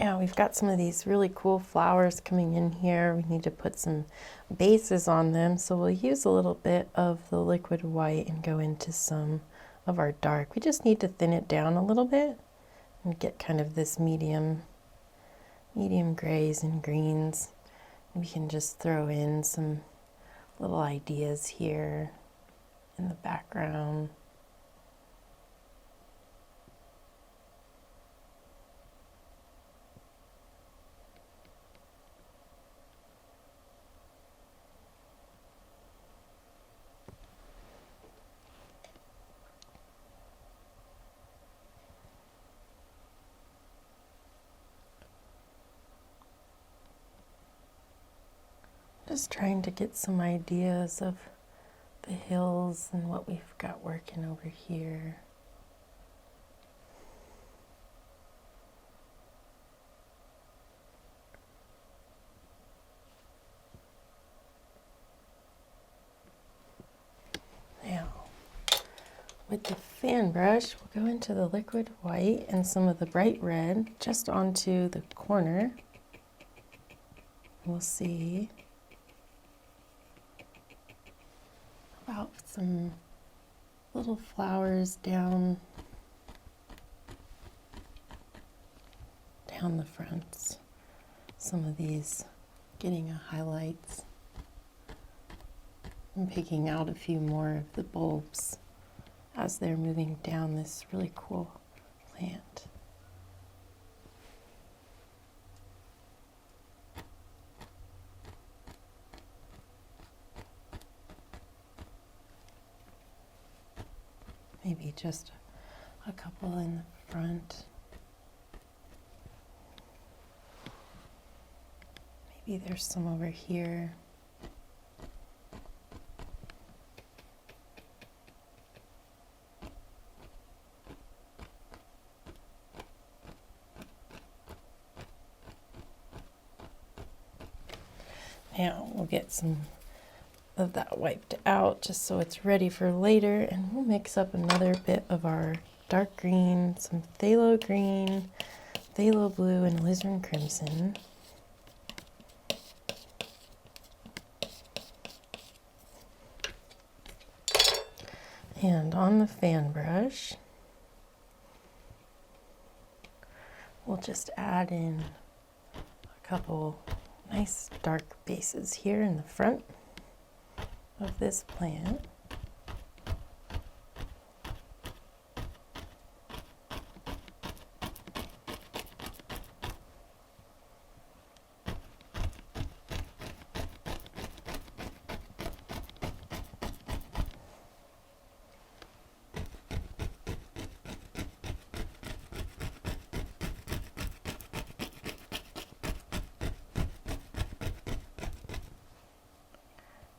Yeah, we've got some of these really cool flowers coming in here. We need to put some bases on them, so we'll use a little bit of the liquid white and go into some of our dark. We just need to thin it down a little bit and get kind of this medium grays and greens. We can just throw in some little ideas here in the background. Just trying to get some ideas of the hills and what we've got working over here. Now, with the fan brush, we'll go into the liquid white and some of the bright red just onto the corner. We'll see about some little flowers down the fronts. Some of these getting a highlights. I'm picking out a few more of the bulbs as they're moving down this really cool plant. Maybe just a couple in the front. Maybe there's some over here. Now we'll get some of that wiped out just so it's ready for later, and we'll mix up another bit of our dark green, some phthalo green, phthalo blue, and alizarin crimson. And on the fan brush, we'll just add in a couple nice dark bases here in the front of this plant.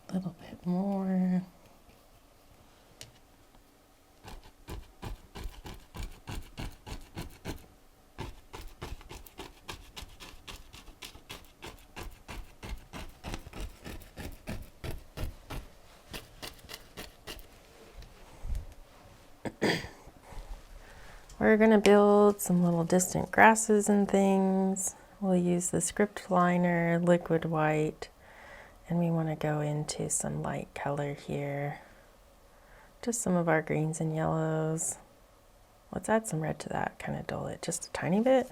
A little bit more. We're going to build some little distant grasses and things. We'll use the script liner, liquid white, and we want to go into some light color here. Just some of our greens and yellows. Let's add some red to that, kind of dull it just a tiny bit.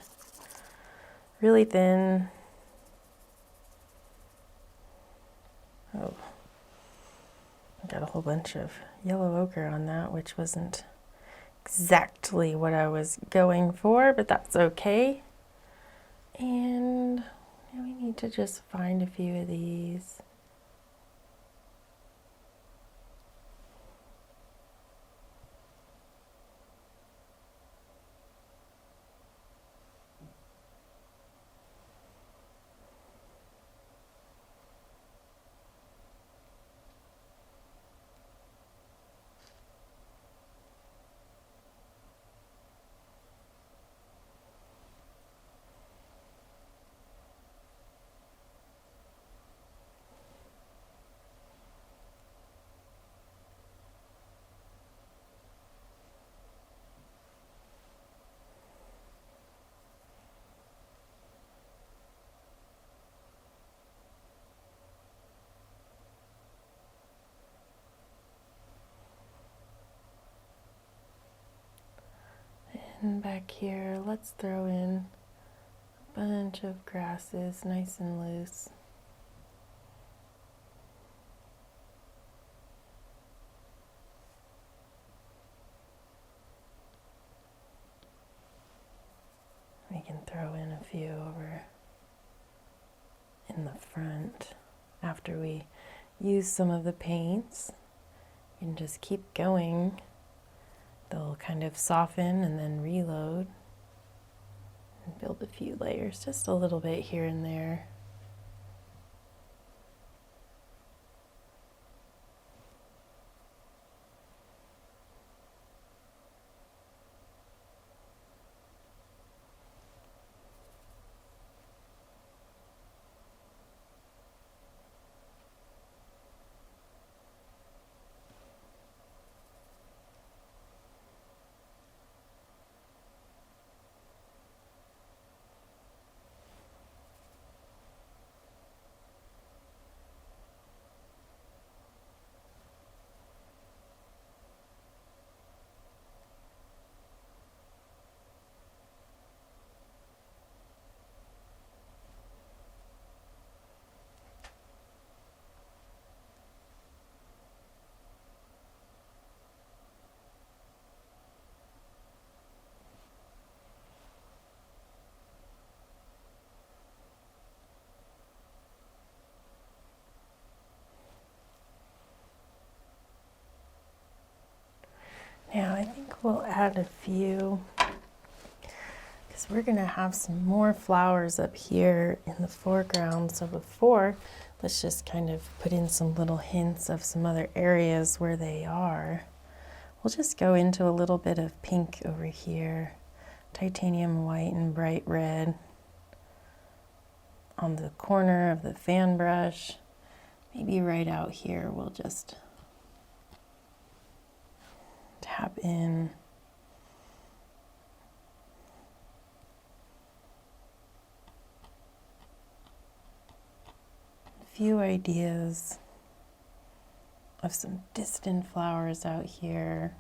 Really thin. Oh, I got a whole bunch of yellow ochre on that, which wasn't exactly what I was going for, but that's okay. And we need to just find a few of these. And back here, let's throw in a bunch of grasses, nice and loose. We can throw in a few over in the front after we use some of the paints. You can just keep going. They'll kind of soften and then reload and build a few layers, just a little bit here and there. Now I think we'll add a few, because we're going to have some more flowers up here in the foreground. So before, let's just kind of put in some little hints of some other areas where they are. We'll just go into a little bit of pink over here, titanium white and bright red on the corner of the fan brush. Maybe right out here we'll just tap in a few ideas of some distant flowers out here,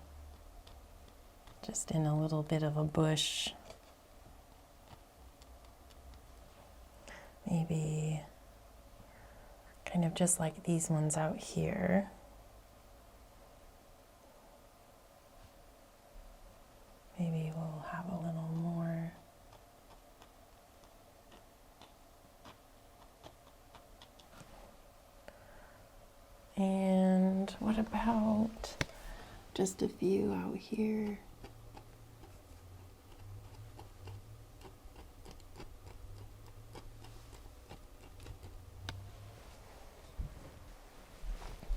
just in a little bit of a bush. Maybe kind of just like these ones out here. Maybe we'll have a little more. And what about just a few out here?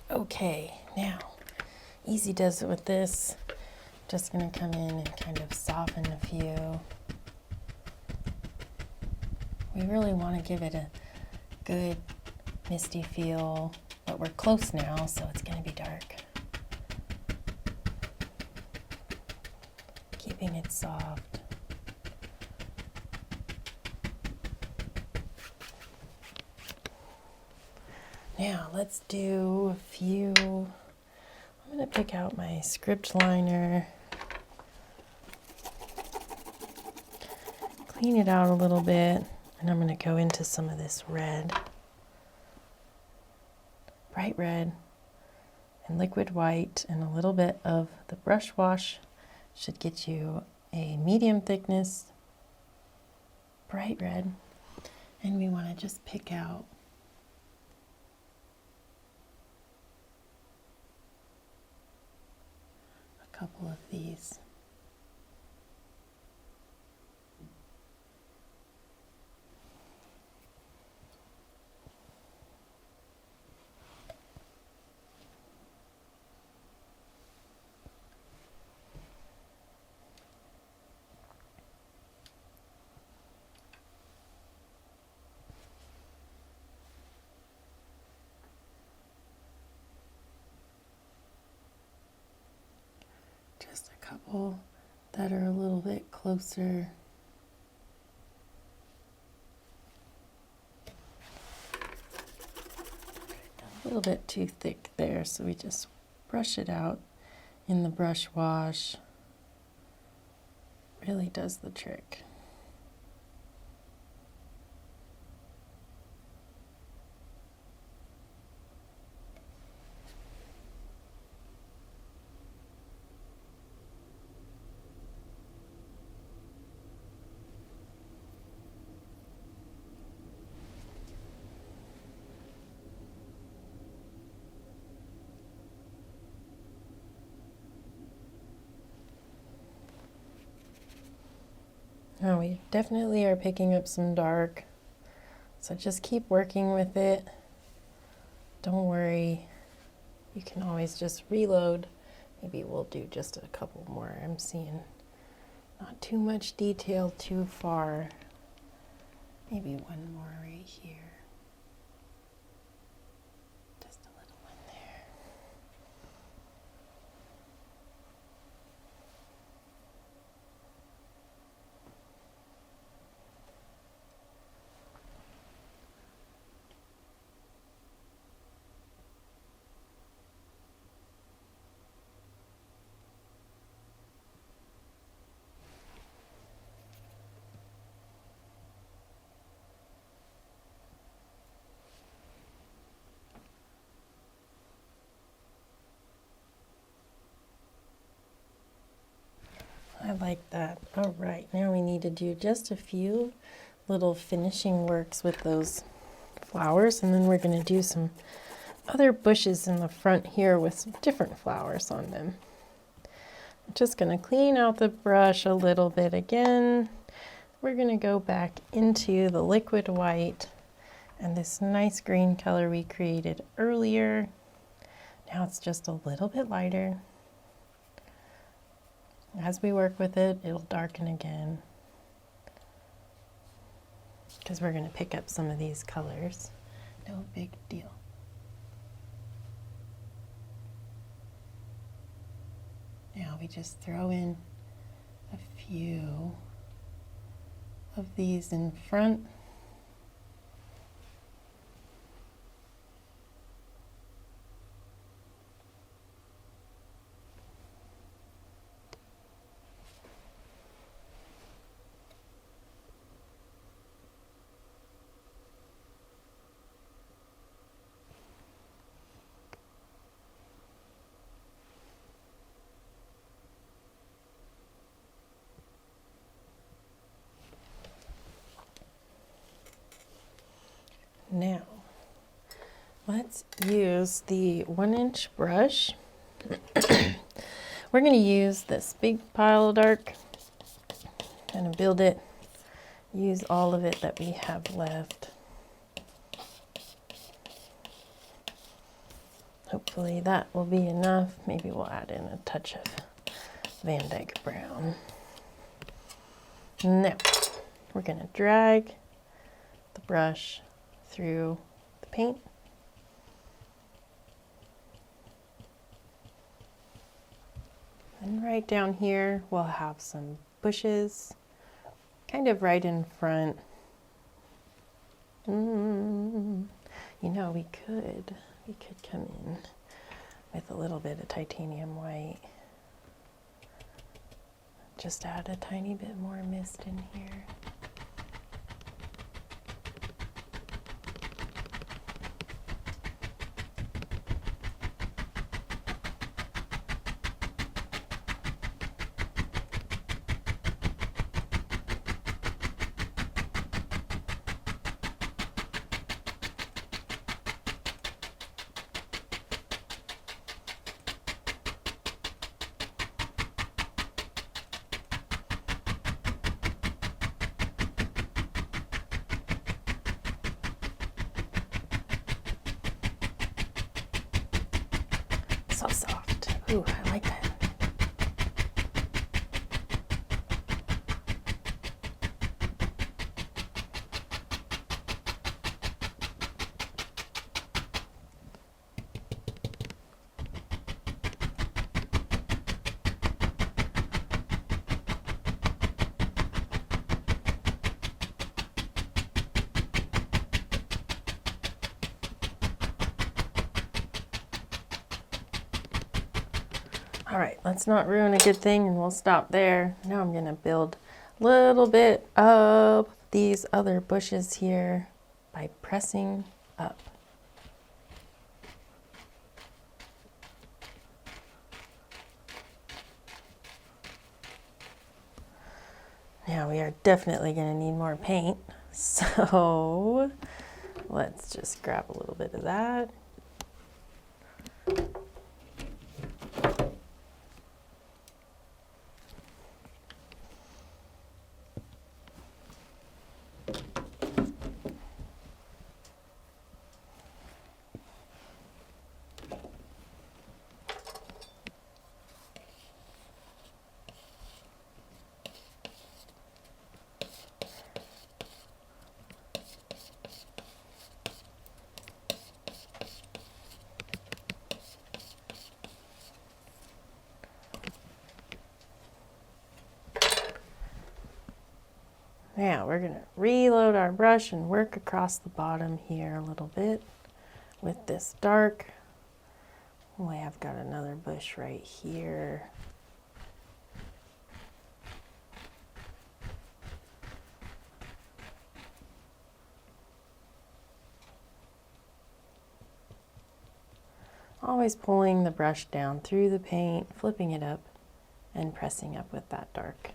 Okay, now, easy does it with this. Just gonna come in and kind of soften a few. We really want to give it a good misty feel, but we're close now, so it's gonna be dark. Keeping it soft. Now let's do a few. I'm going to pick out my script liner, clean it out a little bit, and I'm going to go into some of this red, bright red, and liquid white, and a little bit of the brush wash. Should get you a medium thickness, bright red, and we want to just pick out couple of these. Just a couple that are a little bit closer. A little bit too thick there, so we just brush it out in the brush wash really does the trick. Oh, we definitely are picking up some dark, so just keep working with it. Don't worry, you can always just reload. Maybe we'll do just a couple more. I'm seeing not too much detail too far. Maybe one more right here. Just a little one there. I like that. All right, now we need to do just a few little finishing works with those flowers, and then we're going to do some other bushes in the front here with some different flowers on them. I'm just going to clean out the brush a little bit again. We're going to go back into the liquid white and this nice green color we created earlier. Now it's just a little bit lighter. As we work with it, it'll darken again, because we're going to pick up some of these colors. No big deal. Now we just throw in a few of these in front. Now, let's use the 1-inch brush. We're going to use this big pile of dark, kind of build it, use all of it that we have left. Hopefully that will be enough. Maybe we'll add in a touch of Van Dyke brown. Now, we're going to drag the brush through the paint. And right down here we'll have some bushes, kind of right in front. You know, we could come in with a little bit of titanium white. Just add a tiny bit more mist in here. So soft. Ooh, I like that. All right, let's not ruin a good thing and we'll stop there. Now I'm gonna build a little bit of these other bushes here by pressing up. Now we are definitely gonna need more paint. So let's just grab a little bit of that. Now we're gonna reload our brush and work across the bottom here a little bit with this dark. Oh, I have got another bush right here. Always pulling the brush down through the paint, flipping it up, and pressing up with that dark.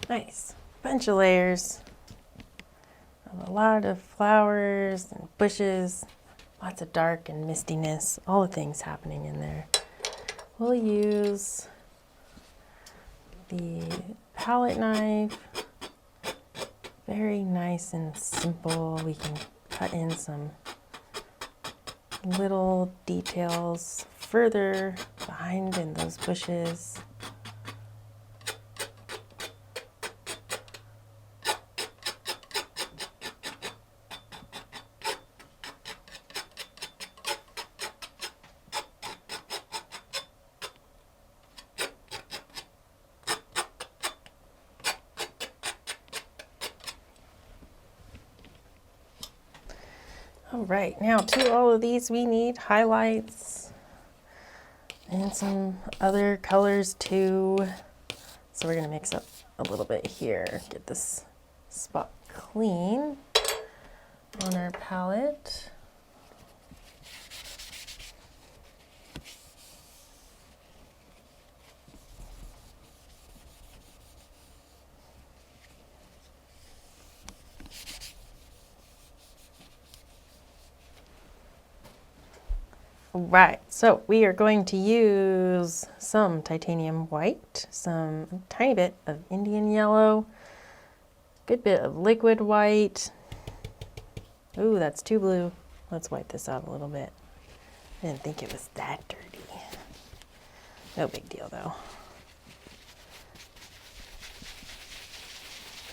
Nice, bunch of layers, a lot of flowers and bushes, lots of dark and mistiness, all the things happening in there. We'll use the palette knife, very nice and simple. We can cut in some little details further behind in those bushes. All right, now to all of these we need highlights and some other colors too. So we're gonna mix up a little bit here, get this spot clean on our palette. Right, so we are going to use some titanium white, some tiny bit of Indian yellow, good bit of liquid white. Ooh, that's too blue. Let's wipe this out a little bit. I didn't think it was that dirty. No big deal though.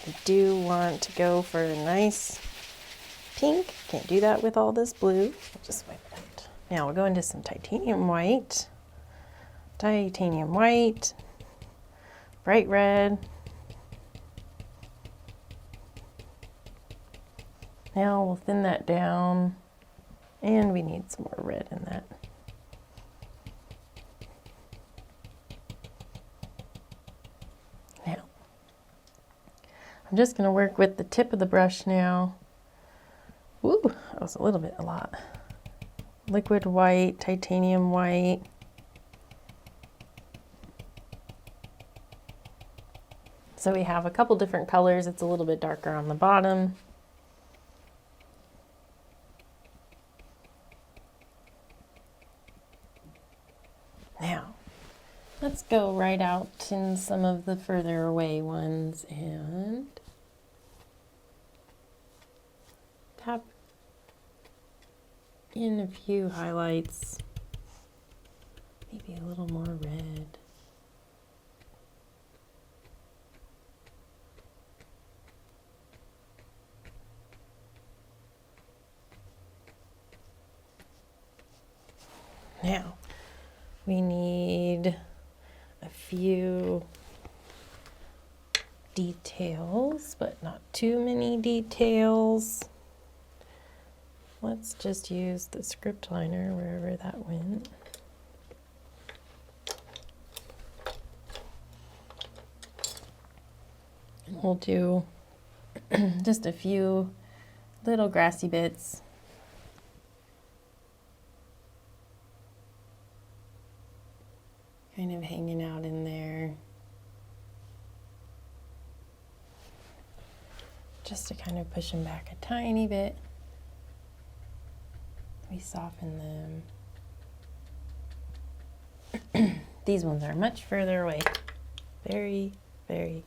I do want to go for a nice pink. Can't do that with all this blue. I'll just wipe it out. Now we'll go into some titanium white, bright red. Now we'll thin that down, and we need some more red in that. Now, I'm just going to work with the tip of the brush now. Ooh, that was a lot. Liquid white, titanium white. So we have a couple different colors. It's a little bit darker on the bottom. Now, let's go right out in some of the further away ones and tap in a few highlights, maybe a little more red. Now, we need a few details, but not too many details. Let's just use the script liner wherever that went. And we'll do just a few little grassy bits. Kind of hanging out in there. Just to kind of push them back a tiny bit. We soften them. These ones are much further away. Very, very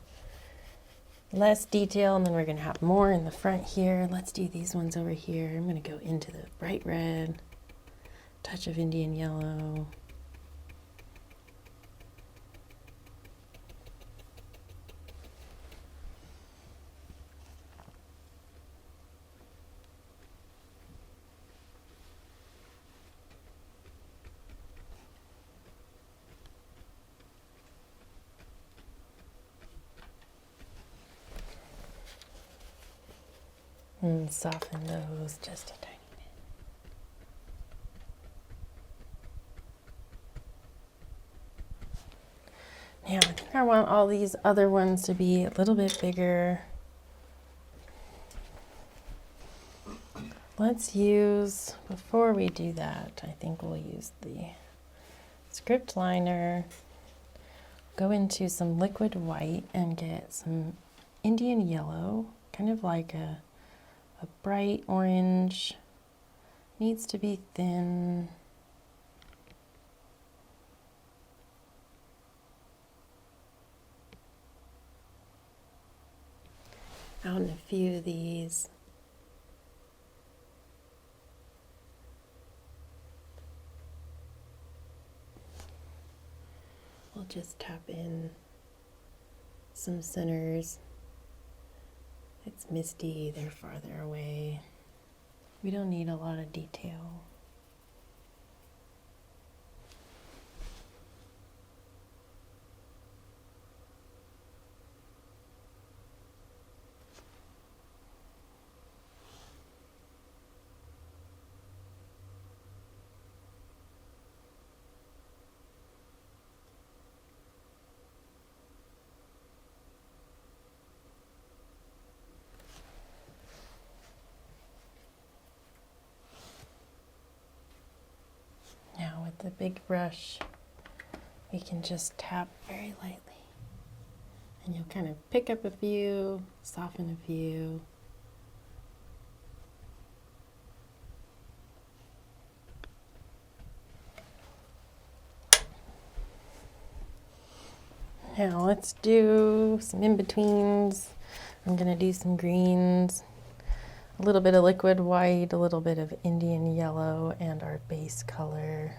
less detail, and then we're gonna have more in the front here. Let's do these ones over here. I'm gonna go into the bright red, touch of Indian yellow. And soften those just a tiny bit. Now, I think I want all these other ones to be a little bit bigger. Let's use, before we do that, I think we'll use the script liner, go into some liquid white and get some Indian yellow, kind of like a bright orange, needs to be thin. Out in a few of these. We'll just tap in some centers. It's Misty, they're farther away. We don't need a lot of detail. Now with the big brush, we can just tap very lightly. And you'll kind of pick up a few, soften a few. Now let's do some in-betweens. I'm gonna do some greens, a little bit of liquid white, a little bit of Indian yellow, and our base color.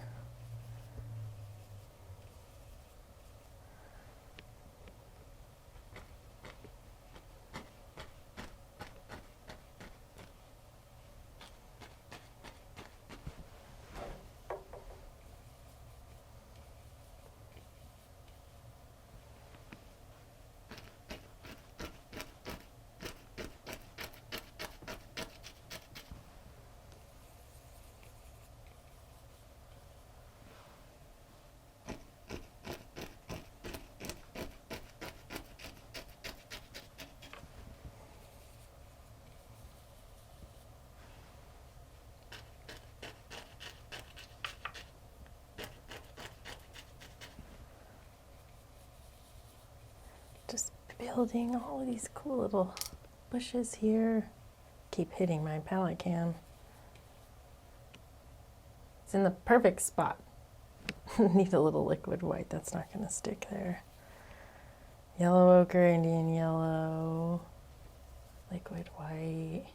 Just building all of these cool little bushes here. Keep hitting my palette can. It's in the perfect spot. Need a little liquid white. That's not going to stick there. Yellow ochre, Indian yellow, liquid white.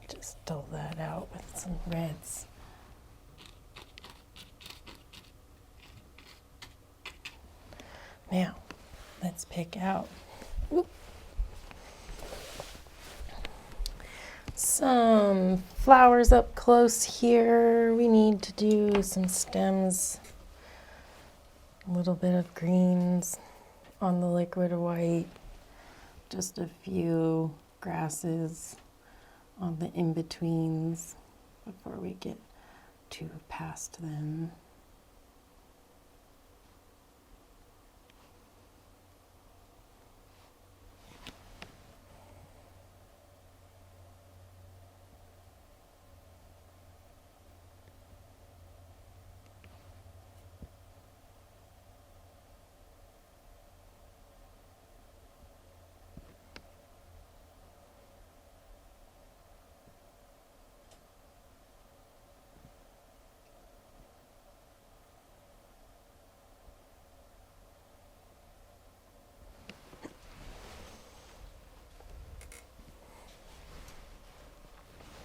Just dull that out with some reds. Now, let's pick out some flowers up close here. We need to do some stems, a little bit of greens on the liquid white, just a few grasses on the in-betweens before we get too past them.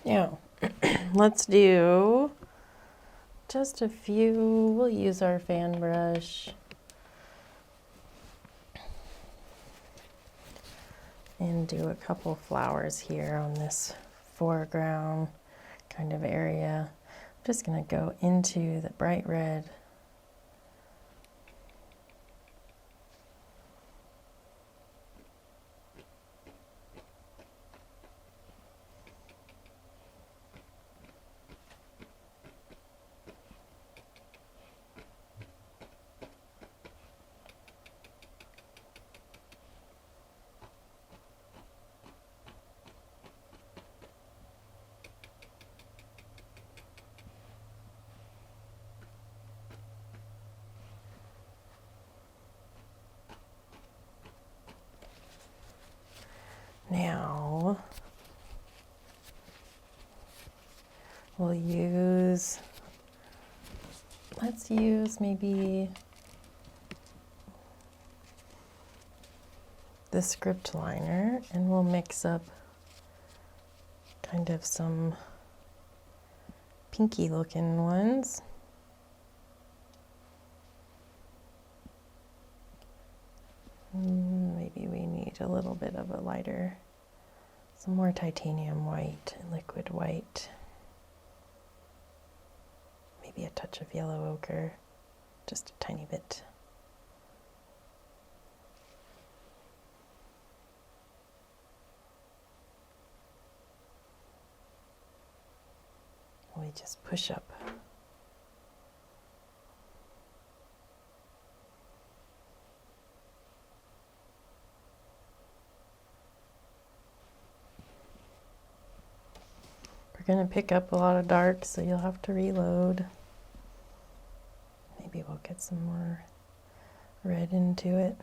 Now, let's do just a few. We'll use our fan brush and do a couple flowers here on this foreground kind of area. I'm just going to go into the bright red. Now, we'll use, let's use maybe the script liner, and we'll mix up kind of some pinky looking ones. Maybe we need a little bit of a lighter, some more titanium white and liquid white. Maybe a touch of yellow ochre, just a tiny bit. We just push up. We're going to pick up a lot of dark, so you'll have to reload. Maybe we'll get some more red into it.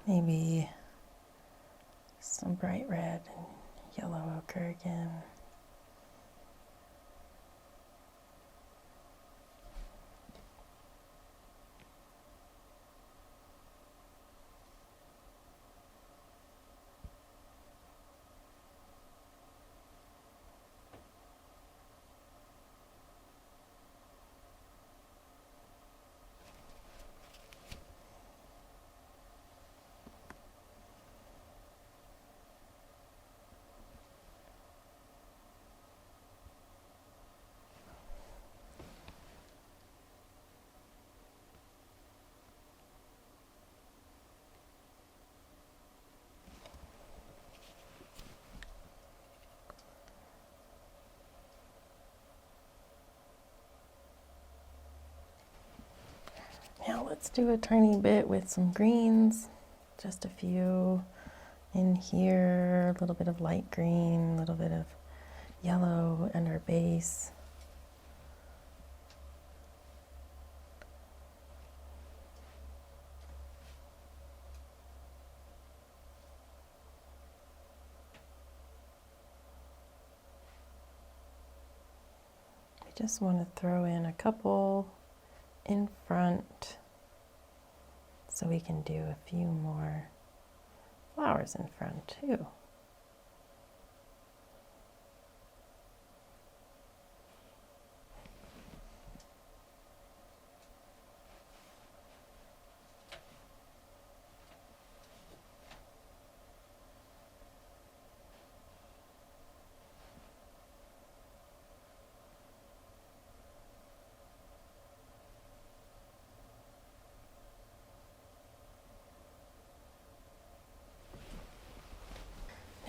Maybe some bright red and yellow ochre again. Let's do a tiny bit with some greens, just a few in here, a little bit of light green, a little bit of yellow and our base. I just want to throw in a couple in front so we can do a few more flowers in front too.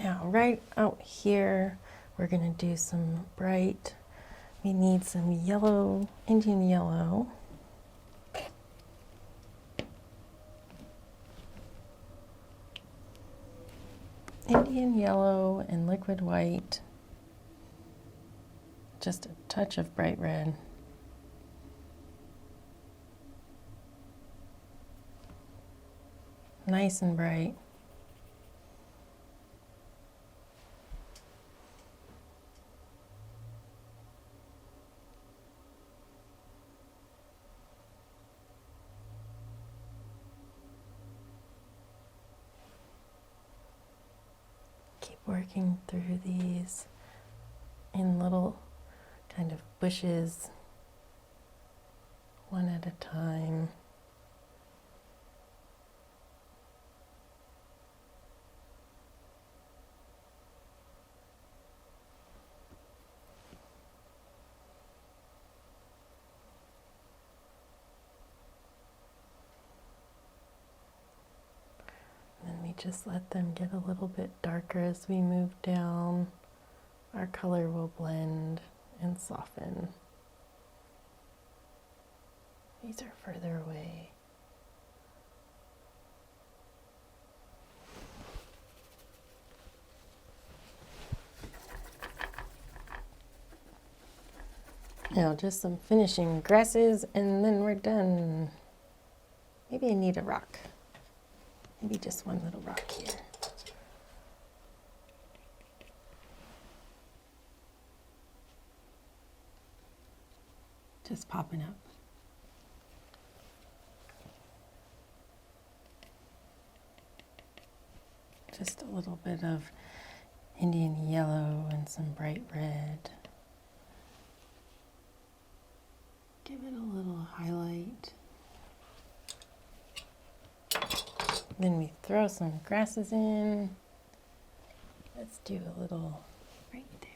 Now, right out here, we're going to do some bright, we need some yellow, Indian yellow. Indian yellow and liquid white. Just a touch of bright red. Nice and bright. Keep working through these in little kind of bushes, one at a time. Just let them get a little bit darker as we move down. Our color will blend and soften. These are further away. Now just some finishing grasses and then we're done. Maybe I need a rock. Maybe just one little rock here. Just popping up. Just a little bit of Indian yellow and some bright red. Give it a little highlight. Then we throw some grasses in. Let's do a little right there.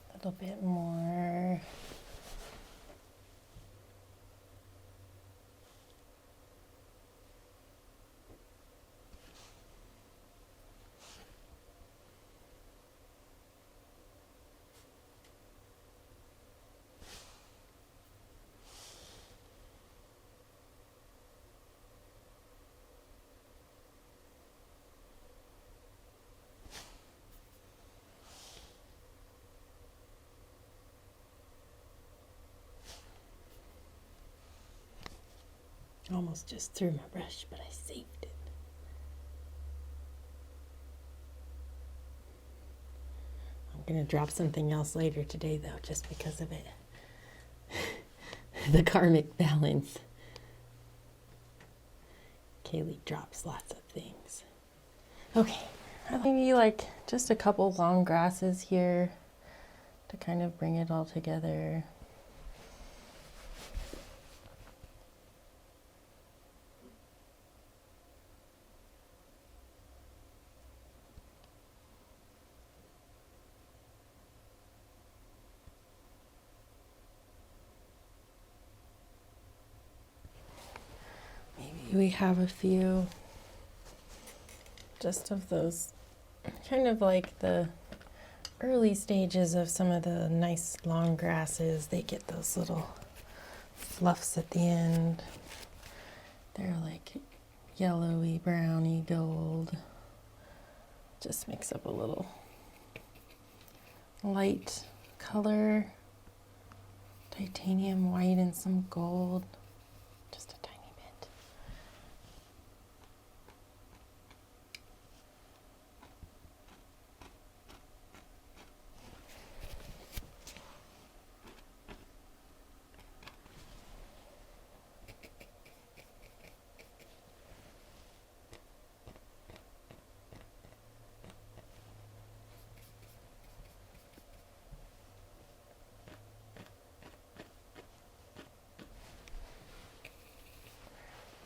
A little bit more. Almost just threw my brush, but I saved it. I'm going to drop something else later today, though, just because of it. The karmic balance. Kaylee drops lots of things. Okay, I Maybe like just a couple long grasses here to kind of bring it all together. Maybe we have a few just of those, kind of like the early stages of some of the nice long grasses. They get those little fluffs at the end. They're like yellowy, browny, gold. Just mix up a little light color, titanium white and some gold, just a tiny bit.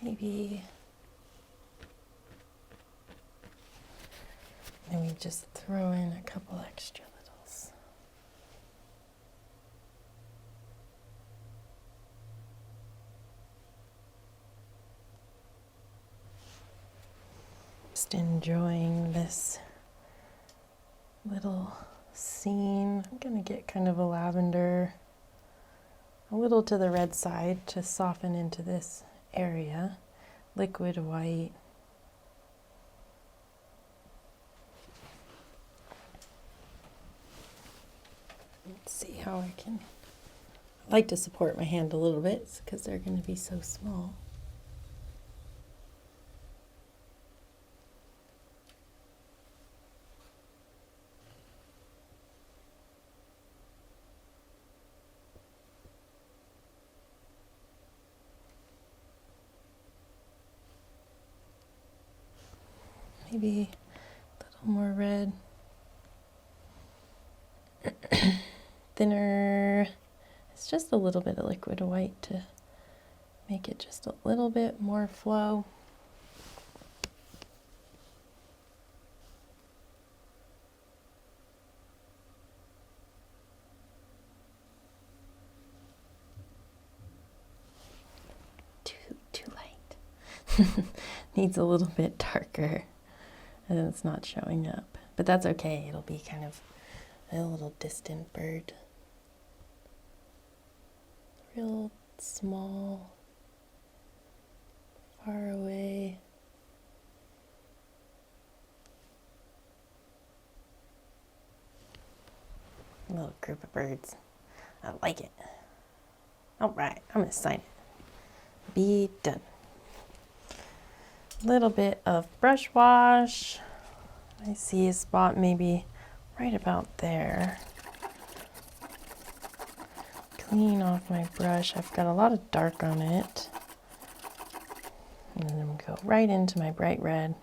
Maybe then we just throw in a couple extra littles. Just enjoying this little scene. I'm gonna get kind of a lavender, a little to the red side to soften into this area, liquid white. Let's see how I can, I like to support my hand a little bit because they're going to be so small. Maybe a little more red. Thinner. It's just a little bit of liquid white to make it just a little bit more flow. Too light. Needs a little bit darker. And it's not showing up, but that's okay. It'll be kind of a little distant bird. Real small, far away. A little group of birds. I like it. All right, I'm gonna sign it. Be done. Little bit of brush wash. I see a spot maybe right about there. Clean off my brush. I've got a lot of dark on it. And then go right into my bright red.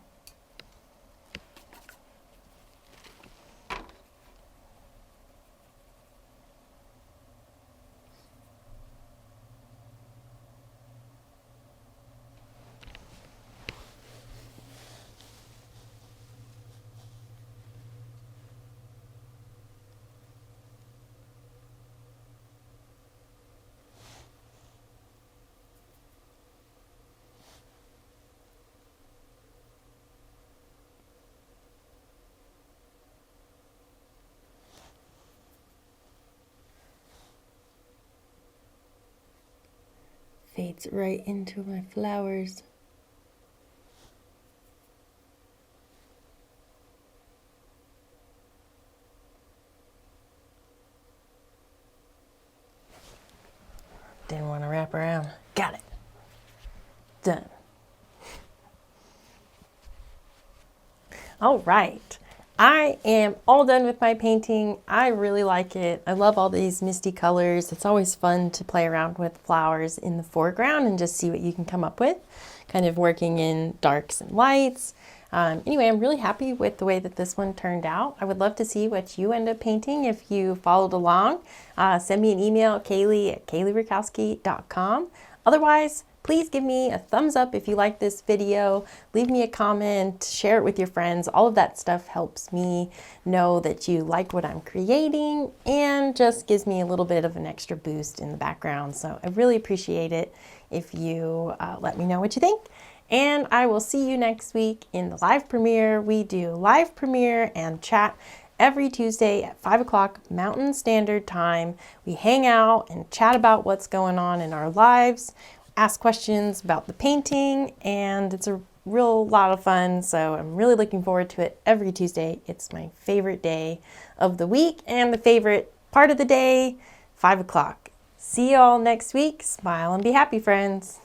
Fades right into my flowers. Didn't want to wrap around. Got it. Done. All right. I am all done with my painting. I really like it. I love all these misty colors. It's always fun to play around with flowers in the foreground and just see what you can come up with, kind of working in darks and lights. Anyway, I'm really happy with the way that this one turned out. I would love to see what you end up painting if you followed along. Send me an email, Kaylee@KayleeRakowski.com. Otherwise, please give me a thumbs up if you like this video. Leave me a comment, share it with your friends. All of that stuff helps me know that you like what I'm creating and just gives me a little bit of an extra boost in the background. So I really appreciate it if you let me know what you think. And I will see you next week in the live premiere. We do live premiere and chat every Tuesday at 5 o'clock Mountain Standard Time. We hang out and chat about what's going on in our lives, ask questions about the painting, and it's a real lot of fun. So I'm really looking forward to it every Tuesday. It's my favorite day of the week and the favorite part of the day, 5 o'clock. See you all next week. Smile and be happy, friends.